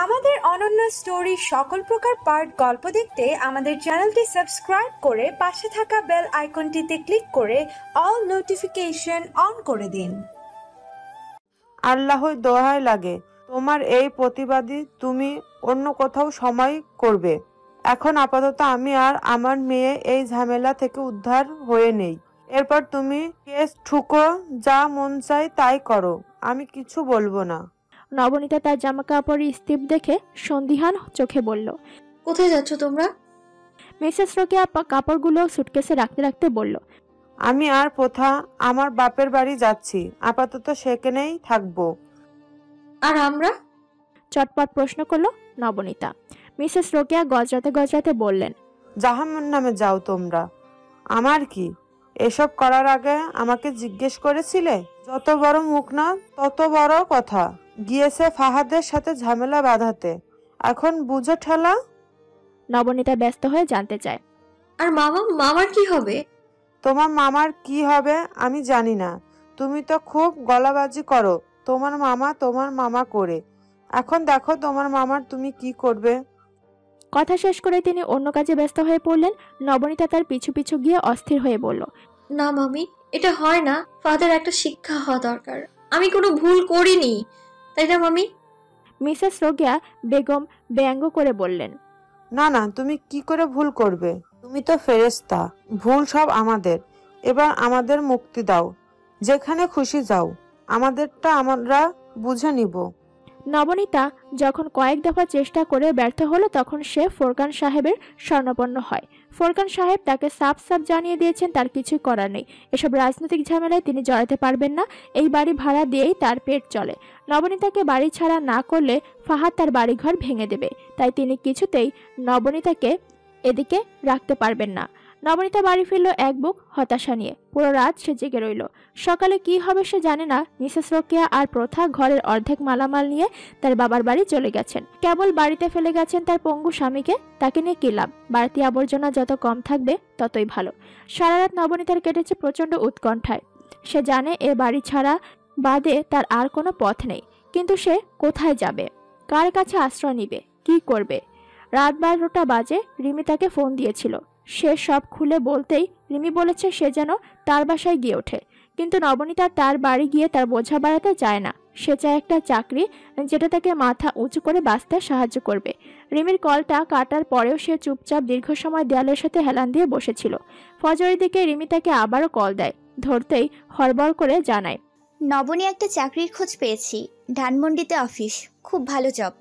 আমাদের অনন্য স্টোরি সকল প্রকার পার্ট গল্প দেখতে আমাদের চ্যানেলটি সাবস্ক্রাইব করে পাশে থাকা বেল আইকনটিতে ক্লিক করে অল নোটিফিকেশন অন করে দিন। আল্লাহর দোহাই লাগে, তোমার এই প্রতিবাদী তুমি অন্য কোথাও সময় করবে। এখন আপাতত আমি আর আমার মেয়ে এই ঝামেলা থেকে উদ্ধার হয়ে নেই। এরপর তুমি কেস ঠুকো, যা মন চাই তাই করো, আমি কিছু বলবো না। নবনীতা তার জামা কাপড়ের স্তূপ দেখে সন্দিহান চোখে বলল, কোথায় যাচ্ছ তোমরা? মিসেস রোকেয়া কাপড়গুলো সুটকেসে রাখতে রাখতে বলল, আমি আর প্রথা আমার বাপের বাড়ি যাচ্ছি, আপাতত সেখানেই থাকবো। আর আমরা? চটপট প্রশ্ন করলো নবনীতা। মিসেস রোকেয়া গজরাতে গজরাতে বললেন, জাহান্নামে যাও তোমরা। আমার কি? এসব করার আগে আমাকে জিজ্ঞেস করেছিলে? যত বড় মুখ না তত বড় কথা। গিয়েছে ফাহাদের সাথে ঝামেলা বাঁধাতে, এখন বুঝো ঠেলা। নবনীতা ব্যস্ত হয়ে জানতে চায়, আর মামার কি হবে? তোমার মামার কি হবে আমি জানি না, তুমি তো খুব গলাবাজি করো তোমার মামা করে। এখন দেখো তোমার মামার তুমি কি করবে। কথা শেষ করে তিনি অন্য কাজে ব্যস্ত হয়ে পড়লেন। নবনীতা তার পিছু পিছু গিয়ে অস্থির হয়ে বলল, না মামি, এটা হয় না। ফাদার একটা শিক্ষা হওয়া দরকার। আমি কোনো ভুল করিনি, তাই না মামি? মিসেস রোকেয়া বেগম ব্যঙ্গ করে বললেন, না না, তুমি কি করে ভুল করবে? তুমি তো ফেরেশতা, ভুল সব আমাদের। এবার আমাদের মুক্তি দাও, যেখানে খুশি যাও, আমাদেরটা আমরা বুঝে নিব। নবনীতা যখন কয়েক দফা চেষ্টা করে ব্যর্থ হলো তখন সে ফোরকান সাহেবের শরণাপন্ন হয়। ফোরকান সাহেব তাকে সাফ সাফ জানিয়ে দিয়েছেন তার কিছুই করার নেই, এসব রাজনৈতিক ঝামেলায় তিনি জড়াতে পারবেন না। এই বাড়ি ভাড়া দিয়েই তার পেট চলে। নবনীতাকে বাড়ি ছাড়া না করলে ফাহাদ তার বাড়িঘর ভেঙে দেবে, তাই তিনি কিছুতেই নবনীতাকে এদিকে রাখতে পারবেন না। নবনীতা বাড়ি ফিরল এক বুক হতাশা নিয়ে। পুরো রাত সে জেগে রইল। সকালে কি হবে সে জানে না। মিসেস রোকেয়া আর প্রথা ঘরের অর্ধেক মালামাল নিয়ে তার বাবার বাড়ি চলে গেছেন। কেবল বাড়িতে ফেলে গেছেন তার পঙ্গু স্বামীকে। তাকে নিয়ে কি লাভ? বাড়তি আবর্জনা যত কম থাকবে ততই ভালো। সারা রাত নবনীতার কেটেছে প্রচন্ড উৎকণ্ঠায়। সে জানে এ বাড়ি ছাড়া বাদে তার আর কোনো পথ নেই, কিন্তু সে কোথায় যাবে, কার কাছে আশ্রয় নিবে, কি করবে? রাত 12টা বাজে রিমি তাকে ফোন দিয়েছিল। সে সব খুলে বলতেই রিমি বলেছে সে যেন তার বাসায় গিয়ে ওঠে, কিন্তু নবনীতা তার বাড়ি গিয়ে তার বোঝা বাড়াতে চায় না। সে চায় একটা চাকরি যেটা তাকে মাথা উঁচু করে বাঁচতে সাহায্য করবে। রিমির কলটা কাটার পরেও সে চুপচাপ দীর্ঘ সময় দেয়ালের সাথে হেলান দিয়ে বসেছিল। ফজরের দিকে রিমি তাকে আবারও কল দেয়। ধরতেই হড়বড় করে জানায়, নবনী একটা চাকরির খোঁজ পেয়েছি, ধানমন্ডিতে অফিস, খুব ভালো জব।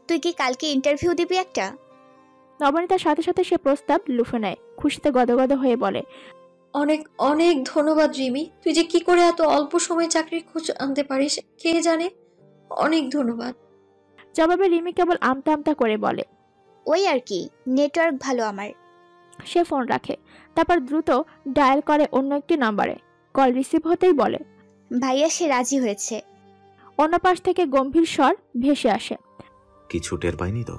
তুই কি কালকে ইন্টারভিউ দিবি একটা? নবনীতার সাথে সাথে সে প্রস্তাব লুফে নেয়। খুশিতে গদগদ হয়ে বলে, অনেক অনেক ধন্যবাদ রিমি। তুই যে কি করে এত অল্প সময়ে চাকরির খোঁজ আনতে পারিস কে জানে। অনেক ধন্যবাদ। জবাবে রিমি কেবল আমতা আমতা করে বলে, ওই আর কি, নেটওয়ার্ক ভালো আমার। সে ফোন রাখে। তারপর দ্রুত ডায়াল করে অন্য একটি নাম্বারে। কল রিসিভ হতেই বলে, ভাইয়া সে রাজি হয়েছে। অন্য পাশ থেকে গম্ভীর স্বর ভেসে আসে, কিছু টের পাইনি তো?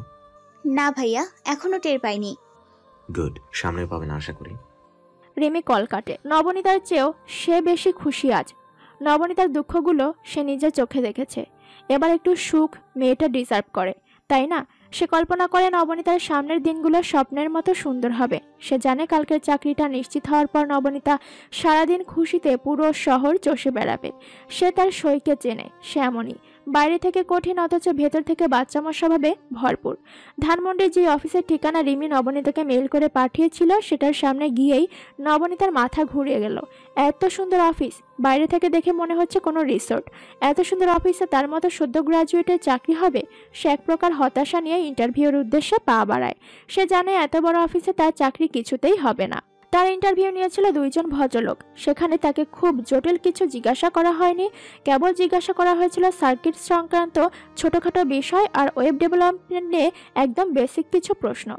না ভাইয়া, এখনো টের পাইনি। গুড, সামনে পাবেন আশা করি। রিমি কল কাটে। নবনীতার চেয়েও সে বেশি খুশি আজ। নবনীতার দুঃখগুলো সে নিজের চোখে দেখেছে। এবার একটু সুখ মেয়েটা ডিজার্ভ করে, তাই না? সে কল্পনা করে নবনীতার সামনের দিনগুলো স্বপ্নের মতো সুন্দর হবে। সে জানে কালকের চাকরিটা নিশ্চিত হওয়ার পর নবনীতা সারাদিন খুশিতে পুরো শহর চষে বেড়াবে। সে তার সইকে চেনে, সে এমনই, বাইরে থেকে কঠিন অথচ ভেতর থেকে বাচ্চামা স্বভাবে ভরপুর। ধানমন্ডির যে অফিসের ঠিকানা রিমি নবনীতাকে মেইল করে পাঠিয়েছিল সেটার সামনে গিয়েই নবনীতার মাথা ঘুরিয়ে গেল। এত সুন্দর অফিস, বাইরে থেকে দেখে মনে হচ্ছে কোনো রিসোর্ট। এত সুন্দর অফিসে তার মতো সদ্য গ্রাজুয়েটের চাকরি হবে। সে এক প্রকার হতাশা নিয়ে ইন্টারভিউর উদ্দেশ্যে পা বাড়ায়। সে জানে এত বড় অফিসে তার চাকরি কিছুতেই হবে না। তার ইন্টারভিউ নিয়েছিল 2 জন ভদ্রলোক। সেখানে তাকে খুব জটিল কিছু জিজ্ঞাসা করা হয়নি, কেবল জিজ্ঞাসা করা হয়েছিল সার্কিট সংক্রান্ত ছোটখাটো বিষয় আর ওয়েব ডেভেলপমেন্ট নিয়ে একদম বেসিক কিছু প্রশ্ন।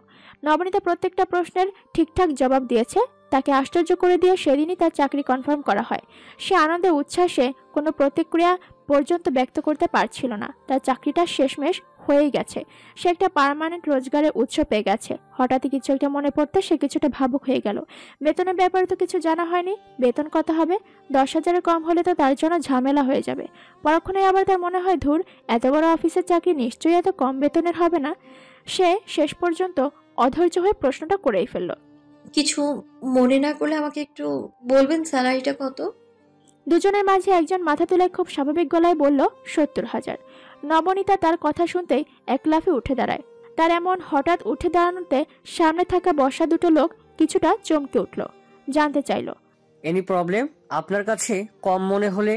নবনীতা প্রত্যেকটা প্রশ্নের ঠিকঠাক জবাব দিয়েছে। তাকে আশ্চর্য করে দিয়ে সেদিনই তার চাকরি কনফার্ম করা হয়। সে আনন্দে উচ্ছ্বাসে কোনো প্রতিক্রিয়া পর্যন্ত ব্যক্ত করতে পারছিল না। তার চাকরিটা শেষমেশ হয়েই গেছে। সে একটা পার্মানেন্ট রোজগারের উৎস পেয়ে গেছে। হঠাৎই কিছু একটা মনে পড়তে সে কিছুটা ভাবুক হয়ে গেল। বেতনের ব্যাপারে তো কিছু জানা হয়নি। বেতন কত হবে? 10,000-এর কম হলে তো তার জন্য ঝামেলা হয়ে যাবে। পরক্ষণে আবার তার মনে হয়, ধুর, এত বড় অফিসের চাকরি নিশ্চয়ই এত কম বেতনের হবে না। সে শেষ পর্যন্ত অধৈর্য হয়ে প্রশ্নটা করেই ফেলল। কিছু মনে না করলে আমাকে একটু বলবেন স্যালারিটা কত? দুজনের মাঝে একজন মাথা তুলে খুব স্বাভাবিক গলায় বলল, 70,000। নবনীতা তার কথা শুনতেই এক লাফে উঠে দাঁড়ায়। তার এমন হঠাৎ উঠে দাঁড়ানোতে সামনে থাকা বসা দুটো লোক কিছুটা চমকে উঠল। জানতে চাইল, এনি প্রবলেম? আপনার কাছে কম মনে হলে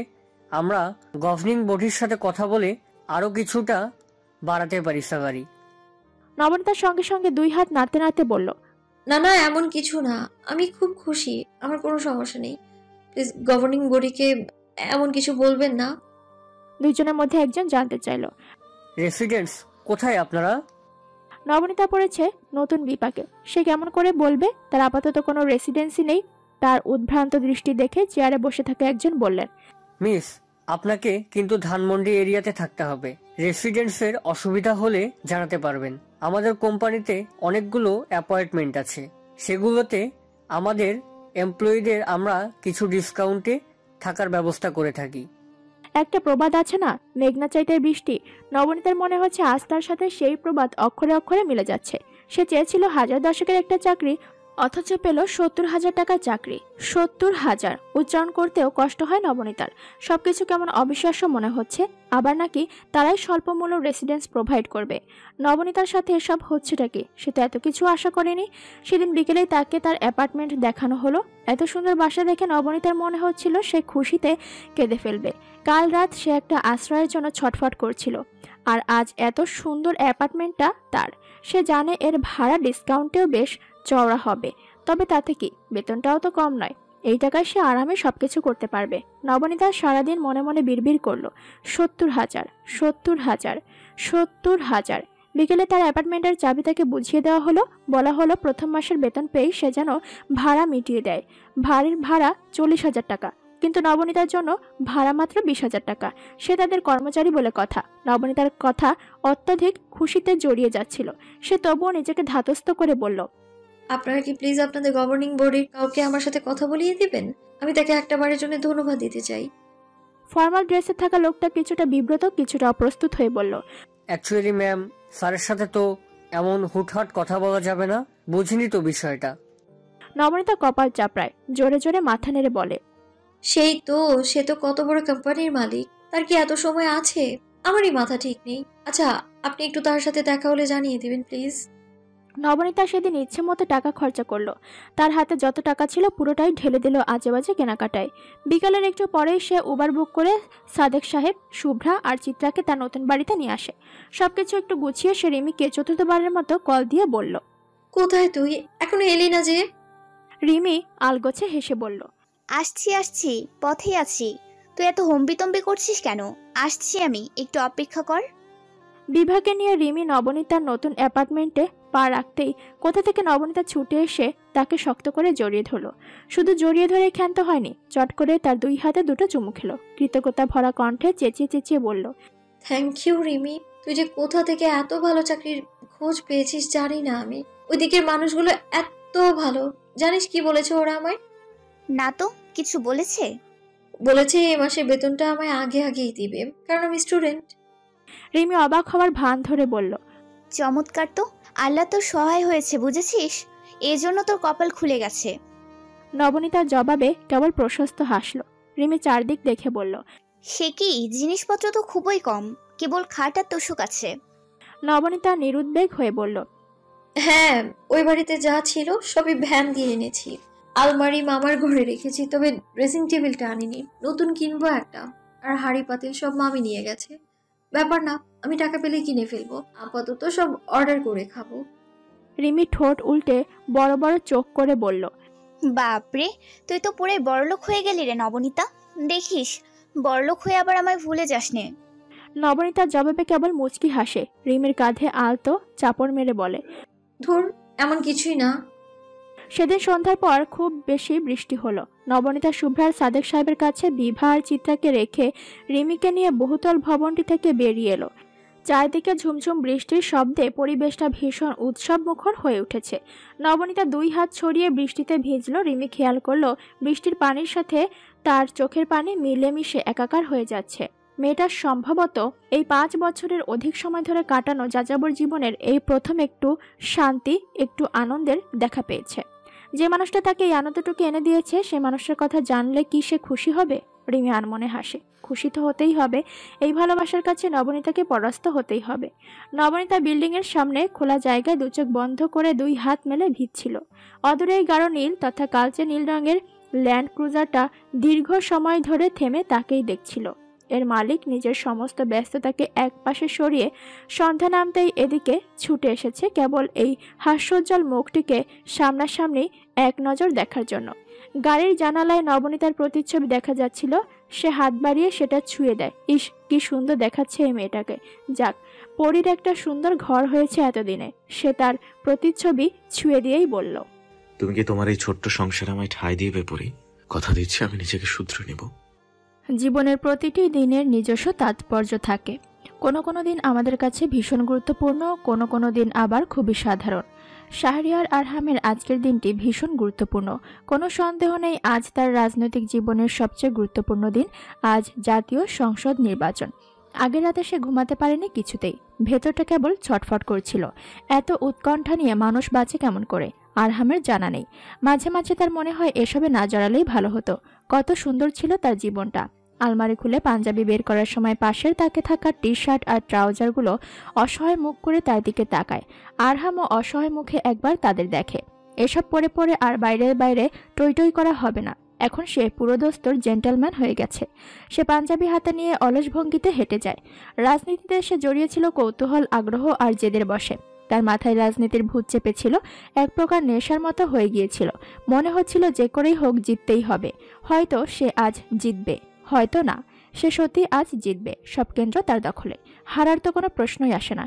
আমরা গভর্নিং বডির সাথে কথা বলে আরো কিছুটা বাড়াতে পারি স্যালারি। নবনীতার সঙ্গে সঙ্গে দুই হাত নাড়তে নাড়তে বলল, না না, এমন কিছু না, আমি খুব খুশি, আমার কোনো সমস্যা নেই। প্লিজ গভর্নিং বডিকে এমন কিছু বলবেন না। দুইজনের মধ্যে একজন জানতে চাইল, রেসিডেন্টস কোথায় আপনারা? নবনীতা পড়েছে নতুন বিপাকে। সে কেমন করে বলবে তার আপাতত কোনো রেসিডেন্সি নেই? তার উদ্ভ্রান্ত দৃষ্টি দেখে চেয়ারে বসে থাকা একজন বললেন, মিস, আপনাকে কিন্তু ধানমন্ডি এরিয়াতে থাকতে হবে। রেসিডেন্টসের অসুবিধা হলে জানাতে পারবেন। আমাদের কোম্পানিতে অনেকগুলো অ্যাপয়েন্টমেন্ট আছে, সেগুলোতে আমাদের এমপ্লয়ীদের আমরা কিছু ডিসকাউন্টে থাকার ব্যবস্থা করে থাকি। একটা প্রবাদ আছে না, মেঘনা চাইতে বৃষ্টি। নবনীতার মনে হচ্ছে আজ তার সাথে সেই প্রবাদ অক্ষরে অক্ষরে মিলে যাচ্ছে। সে চেয়েছিল 1000 একটা চাকরি, অথচ পেল 70,000 টাকার চাকরি। 70,000 উচ্চারণ করতেও কষ্ট হয় নবনীতার। সবকিছু কেমন অবিশ্বাস্য মনে হচ্ছে। আবার নাকি তারাই স্বল্প মূল্য রেসিডেন্স প্রোভাইড করবে। নবনীতার সাথে এসব হচ্ছেটা কি? সে তো এত কিছু আশা করেনি। সেদিন বিকেলেই তাকে তার অ্যাপার্টমেন্ট দেখানো হলো। এত সুন্দর বাসা দেখে নবনীতার মনে হচ্ছিল সে খুশিতে কেঁদে ফেলবে। কাল রাত সে একটা আশ্রয়ের জন্য ছটফট করছিল, আর আজ এত সুন্দর অ্যাপার্টমেন্টটা তার। সে জানে এর ভাড়া ডিসকাউন্টেও বেশ চওড়া হবে, তবে তাতে কি, বেতনটাও তো কম নয়। এই টাকায় সে আরামে সবকিছু করতে পারবে। নবনীতা সারাদিন মনে মনে বিড়বিড় করলো, 70,000, 70,000, 70,000। বিকেলে তার অ্যাপার্টমেন্টের চাবি তাকে বুঝিয়ে দেওয়া হলো। বলা হলো প্রথম মাসের বেতন পেয়েই সে যেন ভাড়া মিটিয়ে দেয়। বাড়ির ভাড়া 40,000 টাকা, কিন্তু নবনীতার জন্য ভাড়া মাত্র 20,000 টাকা। সে তাদের কর্মচারী বলে কথা। নবনীতার কথা অত্যধিক খুশিতে জড়িয়ে যাচ্ছিল। সে তবুও নিজেকে ধাতস্থ করে বলল, আপনারা কি প্লিজ আপনাদের গভর্নিং বডির কাউকে আমার সাথে কথা বলিয়ে দিবেন? আমি তাকে একটা বারের জন্য ধন্যবাদ দিতে চাই। ফর্মাল ড্রেসে থাকা লোকটা কিছুটা বিব্রত, কিছুটা অপ্রস্তুত হয়ে বলল, অ্যাকচুয়ালি ম্যাম, স্যারের সাথে তো এমন হুটহাট কথা বলা যাবে না, বুঝিনি তো বিষয়টা। নবনীতা কপাল চাপড়ায়, জোরে জোরে মাথা নেড়ে বলে, সে তো কত বড় কোম্পানির মালিক, তার কি এত সময় আছে? আমারই মাথা ঠিক নেই। আচ্ছা, আপনি একটু তার সাথে দেখা হলে জানিয়ে দিবেন প্লিজ। নবনীতা সেদিন ইচ্ছে মতো টাকা খরচা করলো। তার হাতে যত টাকা ছিল পুরোটাই ঢেলে দিল আজেবাজে কেনাকাটায়। বিকালের একটু পরেই সে উবার বুক করে সাদেক সাহেব, শুভ্রা আর চিত্রাকে তার নতুন বাড়িতে নিয়ে আসে। সবকিছু একটু গুছিয়ে সে রিমিকে চতুর্থবারের মতো কল দিয়ে বলল, কোথায় তুই? এখনো এলি না যে? রিমি আলগোছে হেসে বলল, আসছি, পথেই আছি। তুই এত হম্বিতম্বি করছিস কেন? আসছি আমি, একটু অপেক্ষা কর। বিভাকে নিয়ে রিমি নবনীতার নতুন অ্যাপার্টমেন্টে পা রাখতেই কোথা থেকে নবনীতা ছুটে এসে তাকে শক্ত করে জড়িয়ে ধরল। শুধু জড়িয়ে ধরে ক্ষান্ত হয়নি, চট করে তার দুই হাতে দুটো চুমু খেলো। কৃতজ্ঞতা ভরা কণ্ঠে চেঁচিয়ে চেঁচিয়ে বলল, থ্যাংক ইউ রিমি, তুই যে কোথা থেকে এত ভালো চাকরির খোঁজ পেয়েছিস জানি না আমি। ওই দিকের মানুষগুলো এত ভালো। জানিস কি বলেছে ওরা আমায়? না তো, কিছু বলেছে? বলেছে এই মাসে বেতনটা আমায় আগেই দিবে, কারণ আমি স্টুডেন্ট। রিমি অবাক হওয়ার ভান ধরে বলল, চমৎকার তো, আল্লাহ তোর সহায় হয়েছে, বুঝেছিস? এই জন্য তোর কপাল খুলে গেছে। নবনীতার জবাবে কেবল প্রশস্ত হাসল। রিমি চারদিক দেখে বলল, সে কি, জিনিসপত্র তো খুবই কম, কেবল খাট আর তোষক আছে। নবনীতা নিরুদ্বেগ হয়ে বলল, হ্যাঁ, ওই বাড়িতে যা ছিল সবই ভ্যান দিয়ে এনেছি। আলমারি মামার ঘরে রেখেছি, তবে ড্রেসিং টেবিলটা আনিনি। নতুন কিনবো একটা। আর হাঁড়ি পাতিল সব মামি নিয়ে গেছে। ব্যাপার না, আমি টাকা পেলে কিনে ফেলবো। আপাতত সব অর্ডার করে খাবো। রিমি ঠোঁট উল্টে বড় বড় চোখ করে বলল, বাপরে, তুই তো পুরো বড়লোক হয়ে গেলি রে নবনীতা। দেখিস, বড়লোক হয়ে আবার আমায় ভুলে যাস নে। নবনীতার জবাবে কেবল মুচকি হাসে। রিমির কাঁধে আলতো চাপড় মেরে বলে, ধুর, এমন কিছুই না। সেদিন সন্ধ্যার পর খুব বেশি বৃষ্টি হলো। নবনীতা শুভ্রার সাদেক সাহেবের কাছে বিভা আর চিত্রাকে রেখে রিমিকে নিয়ে বহুতল ভবনটি থেকে বেরিয়ে এলো। চারদিকে ঝুমঝুম বৃষ্টির শব্দে পরিবেশটা ভীষণ উৎসব মুখর হয়ে উঠেছে। নবনীতা 2 হাত ছড়িয়ে বৃষ্টিতে ভিজল। রিমি খেয়াল করলো বৃষ্টির পানির সাথে তার চোখের পানি মিলেমিশে একাকার হয়ে যাচ্ছে। মেয়েটার সম্ভবত এই 5 বছরের অধিক সময় ধরে কাটানো যাযাবর জীবনের এই প্রথম একটু শান্তি, একটু আনন্দের দেখা পেয়েছে। যে মানুষটা তাকে এই আনন্দটুকু এনে দিয়েছে সে মানুষের কথা জানলে কি সে খুশি হবে? রিমি আনমনে হাসে। খুশি তো হতেই হবে। এই ভালোবাসার কাছে নবনীতাকে পরাস্ত হতেই হবে। নবনীতা বিল্ডিংয়ের সামনে খোলা জায়গায় 2 চোখ বন্ধ করে 2 হাত মেলে ভিজছিল। অদূরেই গাঢ় নীল তথা কালচে নীল রঙের ল্যান্ড ক্রুজারটা দীর্ঘ সময় ধরে থেমে তাকেই দেখছিল। এর মালিক নিজের সমস্ত ব্যস্ততাকে এক পাশে সরিয়ে সন্ধ্যা নামতেই এদিকে ছুটে এসেছে কেবল এই হাস্যোজ্জ্বল মুখটিকে সামনাসামনি এক নজর দেখার জন্য। গাড়ির জানালায় নবনীতার প্রতিচ্ছবি দেখা যাচ্ছিল। সে হাত বাড়িয়ে সেটা ছুঁয়ে দেয়। ইস, কি সুন্দর দেখাচ্ছে এই মেয়েটাকে। যাক, পরীর একটা সুন্দর ঘর হয়েছে এতদিনে। সে তার প্রতিচ্ছবি ছুঁয়ে দিয়েই বলল, তুমি কি তোমার এই ছোট্ট সংসারে আমায় ঠাঁই দিবে পরি? কথা দিচ্ছি আমি নিজেকে শুধরে নেব। জীবনের প্রতিটি দিনের নিজস্ব তাৎপর্য থাকে। কোনো কোনো দিন আমাদের কাছে ভীষণ গুরুত্বপূর্ণ, কোনো কোনো দিন আবার খুবই সাধারণ। শাহরিয়ার আরহামের আজকের দিনটি ভীষণ গুরুত্বপূর্ণ। কোনো সন্দেহ নেই আজ তার রাজনৈতিক জীবনের সবচেয়ে গুরুত্বপূর্ণ দিন। আজ জাতীয় সংসদ নির্বাচন। আগের রাতে সে ঘুমাতে পারেনি কিছুতেই। ভেতরটা কেবল ছটফট করছিল। এত উৎকণ্ঠা নিয়ে মানুষ বাঁচে কেমন করে আরহামের জানা নেই। মাঝে মাঝে তার মনে হয় এসবে না জড়ালেই ভালো হতো। কত সুন্দর ছিল তার জীবনটা। আলমারি খুলে পাঞ্জাবি বের করার সময় পাশের তাকে থাকা টি শার্ট আর ট্রাউজারগুলো অসহায় মুখ করে তার দিকে তাকায়। আরহামও অসহায় মুখে একবার তাদের দেখে। এসব পরে পরে আর বাইরে বাইরে টই টই করা হবে না। এখন সে পুরোদস্তর জেন্টলম্যান হয়ে গেছে। সে পাঞ্জাবি হাতে নিয়ে অলস ভঙ্গিতে হেঁটে যায়। রাজনীতিতে সে জড়িয়েছিল কৌতূহল, আগ্রহ আর জেদের বশে। তার মাথায় রাজনীতির ভূত চেপেছিল। এক প্রকার নেশার মতো হয়ে গিয়েছিল। মনে হচ্ছিল যে করেই হোক জিততেই হবে। হয়তো সে আজ জিতবে, হয়তো না। সে সত্যি আজ জিতবে। সব কেন্দ্র তার দখলে। হারার তো কোনো প্রশ্নই আসে না।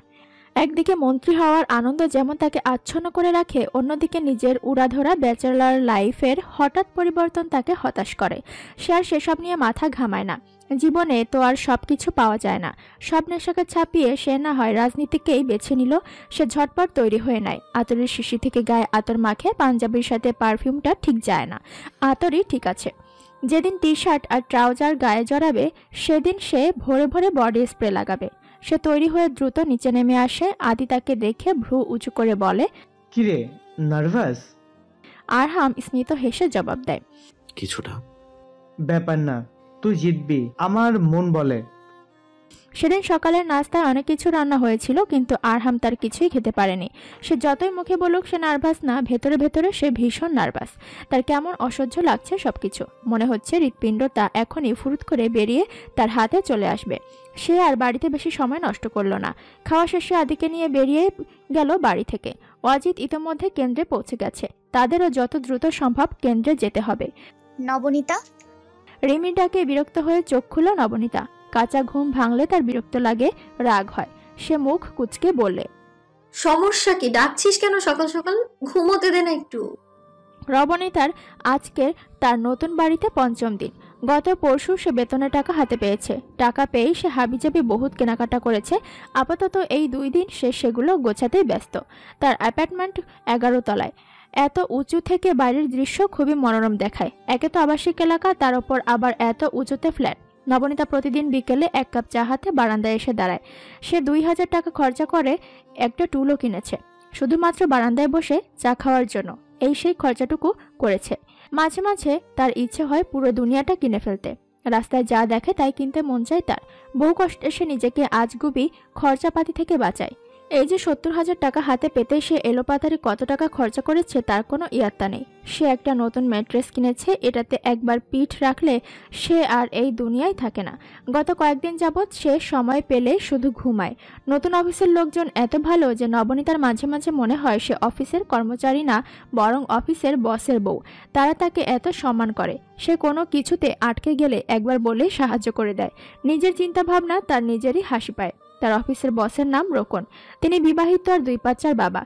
একদিকে মন্ত্রী হওয়ার আনন্দ যেমন তাকে আচ্ছন্ন করে রাখে, অন্যদিকে নিজের উড়াধরা ব্যাচেলর লাইফের হঠাৎ পরিবর্তন তাকে হতাশ করে। সে আর সেসব নিয়ে মাথা ঘামায় না। জীবনে তো আর সব কিছু পাওয়া যায় না। সব নেশাকে ছাপিয়ে সে না হয় রাজনীতিকেই বেছে নিল। সে ঝটপট তৈরি হয়ে নেয়। আতরের শিশি থেকে গায়ে আতর মাখে। পাঞ্জাবির সাথে পারফিউমটা ঠিক যায় না, আতরই ঠিক আছে। যেদিন টি শার্ট আর ট্রাউজার গায়ে জড়াবে সেদিন সে ভোরে ভোরে বডি স্প্রে লাগাবে। সে তৈরি হয়ে দ্রুত নিচে নেমে আসে। আদি তাকে দেখে ভ্রু উঁচু করে বলে, কিরে, নার্ভাস? আরহাম স্মিত হেসে জবাব দেয়, কিছুটা। ব্যাপার না, তুই জিতবি, আমার মন বলে। সেদিন সকালের নাস্তায় অনেক কিছু রান্না হয়েছিল, কিন্তু আরহাম তার কিছুই খেতে পারেনি। সে যতই মুখে বলুক সে নার্ভাস না, ভেতরে ভেতরে সে ভীষণ নার্ভাস। তার কেমন অসহ্য লাগছে সবকিছু। মনে হচ্ছে হৃৎপিণ্ড তা এখনই ফুরুত করে বেরিয়ে তার হাতে চলে আসবে। সে আর বাড়িতে বেশি সময় নষ্ট করল না। খাওয়া শেষে আদিকে নিয়ে বেরিয়ে গেল বাড়ি থেকে। অজিত ইতোমধ্যে কেন্দ্রে পৌঁছে গেছে। তাদেরও যত দ্রুত সম্ভব কেন্দ্রে যেতে হবে। নবনীতা, রিমির ডাকে বিরক্ত হয়ে চোখ খুলল নবনীতা। কাঁচা ঘুম ভাঙলে তার বিরক্ত লাগে, রাগ হয়। সে মুখ কুঁচকে বললে, সমস্যা কি? ডাকছিস কেন সকাল সকাল? ঘুমোতে দে না একটু। নবনীতার আজকে তার নতুন বাড়িতে 5ম দিন। গত পরশু সে বেতনের টাকা হাতে পেয়েছে। টাকা পেয়েই সে হাবিজাবি বহুত কেনাকাটা করেছে। আপাতত এই 2 দিন সে সেগুলো গোছাতেই ব্যস্ত। তার অ্যাপার্টমেন্ট 11 তলায়। এত উঁচু থেকে বাইরের দৃশ্য খুবই মনোরম দেখায়। একে তো আবাসিক এলাকা, তার উপর আবার এত উঁচুতে ফ্ল্যাট। নবনীতা প্রতিদিন বিকেলে 1 কাপ চা হাতে বারান্দায় এসে দাঁড়ায়। সে 2000 টাকা খরচা করে একটা টুলও কিনেছে, শুধুমাত্র বারান্দায় বসে চা খাওয়ার জন্য। এই সেই খরচাটুকু করেছে। মাঝে মাঝে তার ইচ্ছে হয় পুরো দুনিয়াটা কিনে ফেলতে। রাস্তায় যা দেখে তাই কিনতে মন চায় তার। বহু কষ্টে সে নিজেকে আজগুবি খরচাপাতি থেকে বাঁচায়। এই যে 70,000 টাকা হাতে পেতে সে এলোপাতারি কত টাকা খরচা করেছে তার কোনো ইয়াত্তা নেই। সে একটা নতুন ম্যাট্রেস কিনেছে। এটাতে একবার পিঠ রাখলে সে আর এই দুনিয়ায় থাকে না। গত কয়েকদিন যাবৎ সে সময় পেলে শুধু ঘুমায়। নতুন অফিসের লোকজন এত ভালো যে নবনীতার মাঝে মাঝে মনে হয় সে অফিসের কর্মচারী না, বরং অফিসের বসের বউ। তারা তাকে এত সম্মান করে। সে কোনো কিছুতে আটকে গেলে একবার বলেই সাহায্য করে দেয়। নিজের চিন্তাভাবনা তার নিজেরই হাসি পায়। তার অফিসের বসের নাম রোকন। তিনি বিবাহিত আর 2 বাচ্চার বাবা।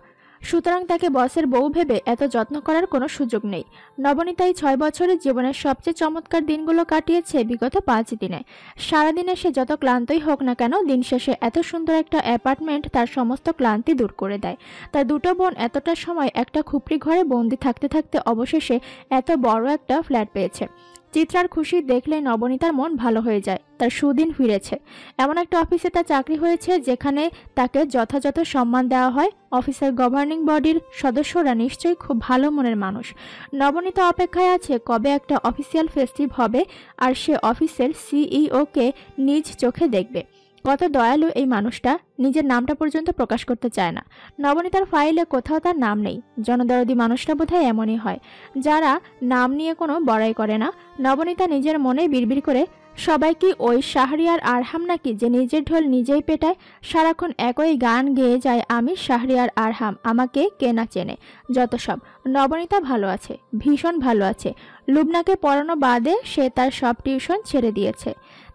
সুতরাং তাকে বসের বউ ভেবে এত যত্ন করার কোনো সুযোগ নেই। নবনীতা এই 6 বছরের জীবনের সবচেয়ে চমৎকার দিনগুলো কাটিয়েছে বিগত 5 দিনে। সারাদিনে সে যত ক্লান্তই হোক না কেন, দিন শেষে এত সুন্দর একটা অ্যাপার্টমেন্ট তার সমস্ত ক্লান্তি দূর করে দেয়। তার দুটো বোন এতটা সময় একটা খুপড়ি ঘরে বন্দি থাকতে থাকতে অবশেষে এত বড় একটা ফ্ল্যাট পেয়েছে। চিত্রার খুশি দেখলে নবনীতার মন ভালো হয়ে যায়। তার সুদিন ফিরেছে। এমন একটা অফিসে তার চাকরি হয়েছে যেখানে তাকে যথাযথ সম্মান দেওয়া হয়। অফিসের গভর্নিং বডির সদস্যরা নিশ্চয়ই খুব ভালো মনের মানুষ। নবনীতা অপেক্ষায় আছে কবে একটা অফিসিয়াল ফেস্টিভ হবে আর সে অফিসের সিইওকে নিজ চোখে দেখবে। কত দয়ালু এই মানুষটা, নিজের নামটা পর্যন্ত প্রকাশ করতে চায় না। নবনীতার ফাইলে কোথাও তার নাম নেই। জনদরদি মানুষটা বোধহয় এমনই হয়, যারা নাম নিয়ে কোনো বড়াই করে না। নবনীতা নিজের মনে বিড়বিড় করে, সবাই কি ওই শাহরিয়ার আরহাম নাকি যে নিজের ঢোল নিজেই পেটায়? সারাক্ষণ একই গান গেয়ে যায়, আমি শাহরিয়ার আরহাম, আমাকে কে না চেনে। যত সব। নবনীতা ভালো আছে, ভীষণ ভালো আছে। লুবনাকে পড়ানো বাদে সে তার সব টিউশন ছেড়ে দিয়েছে।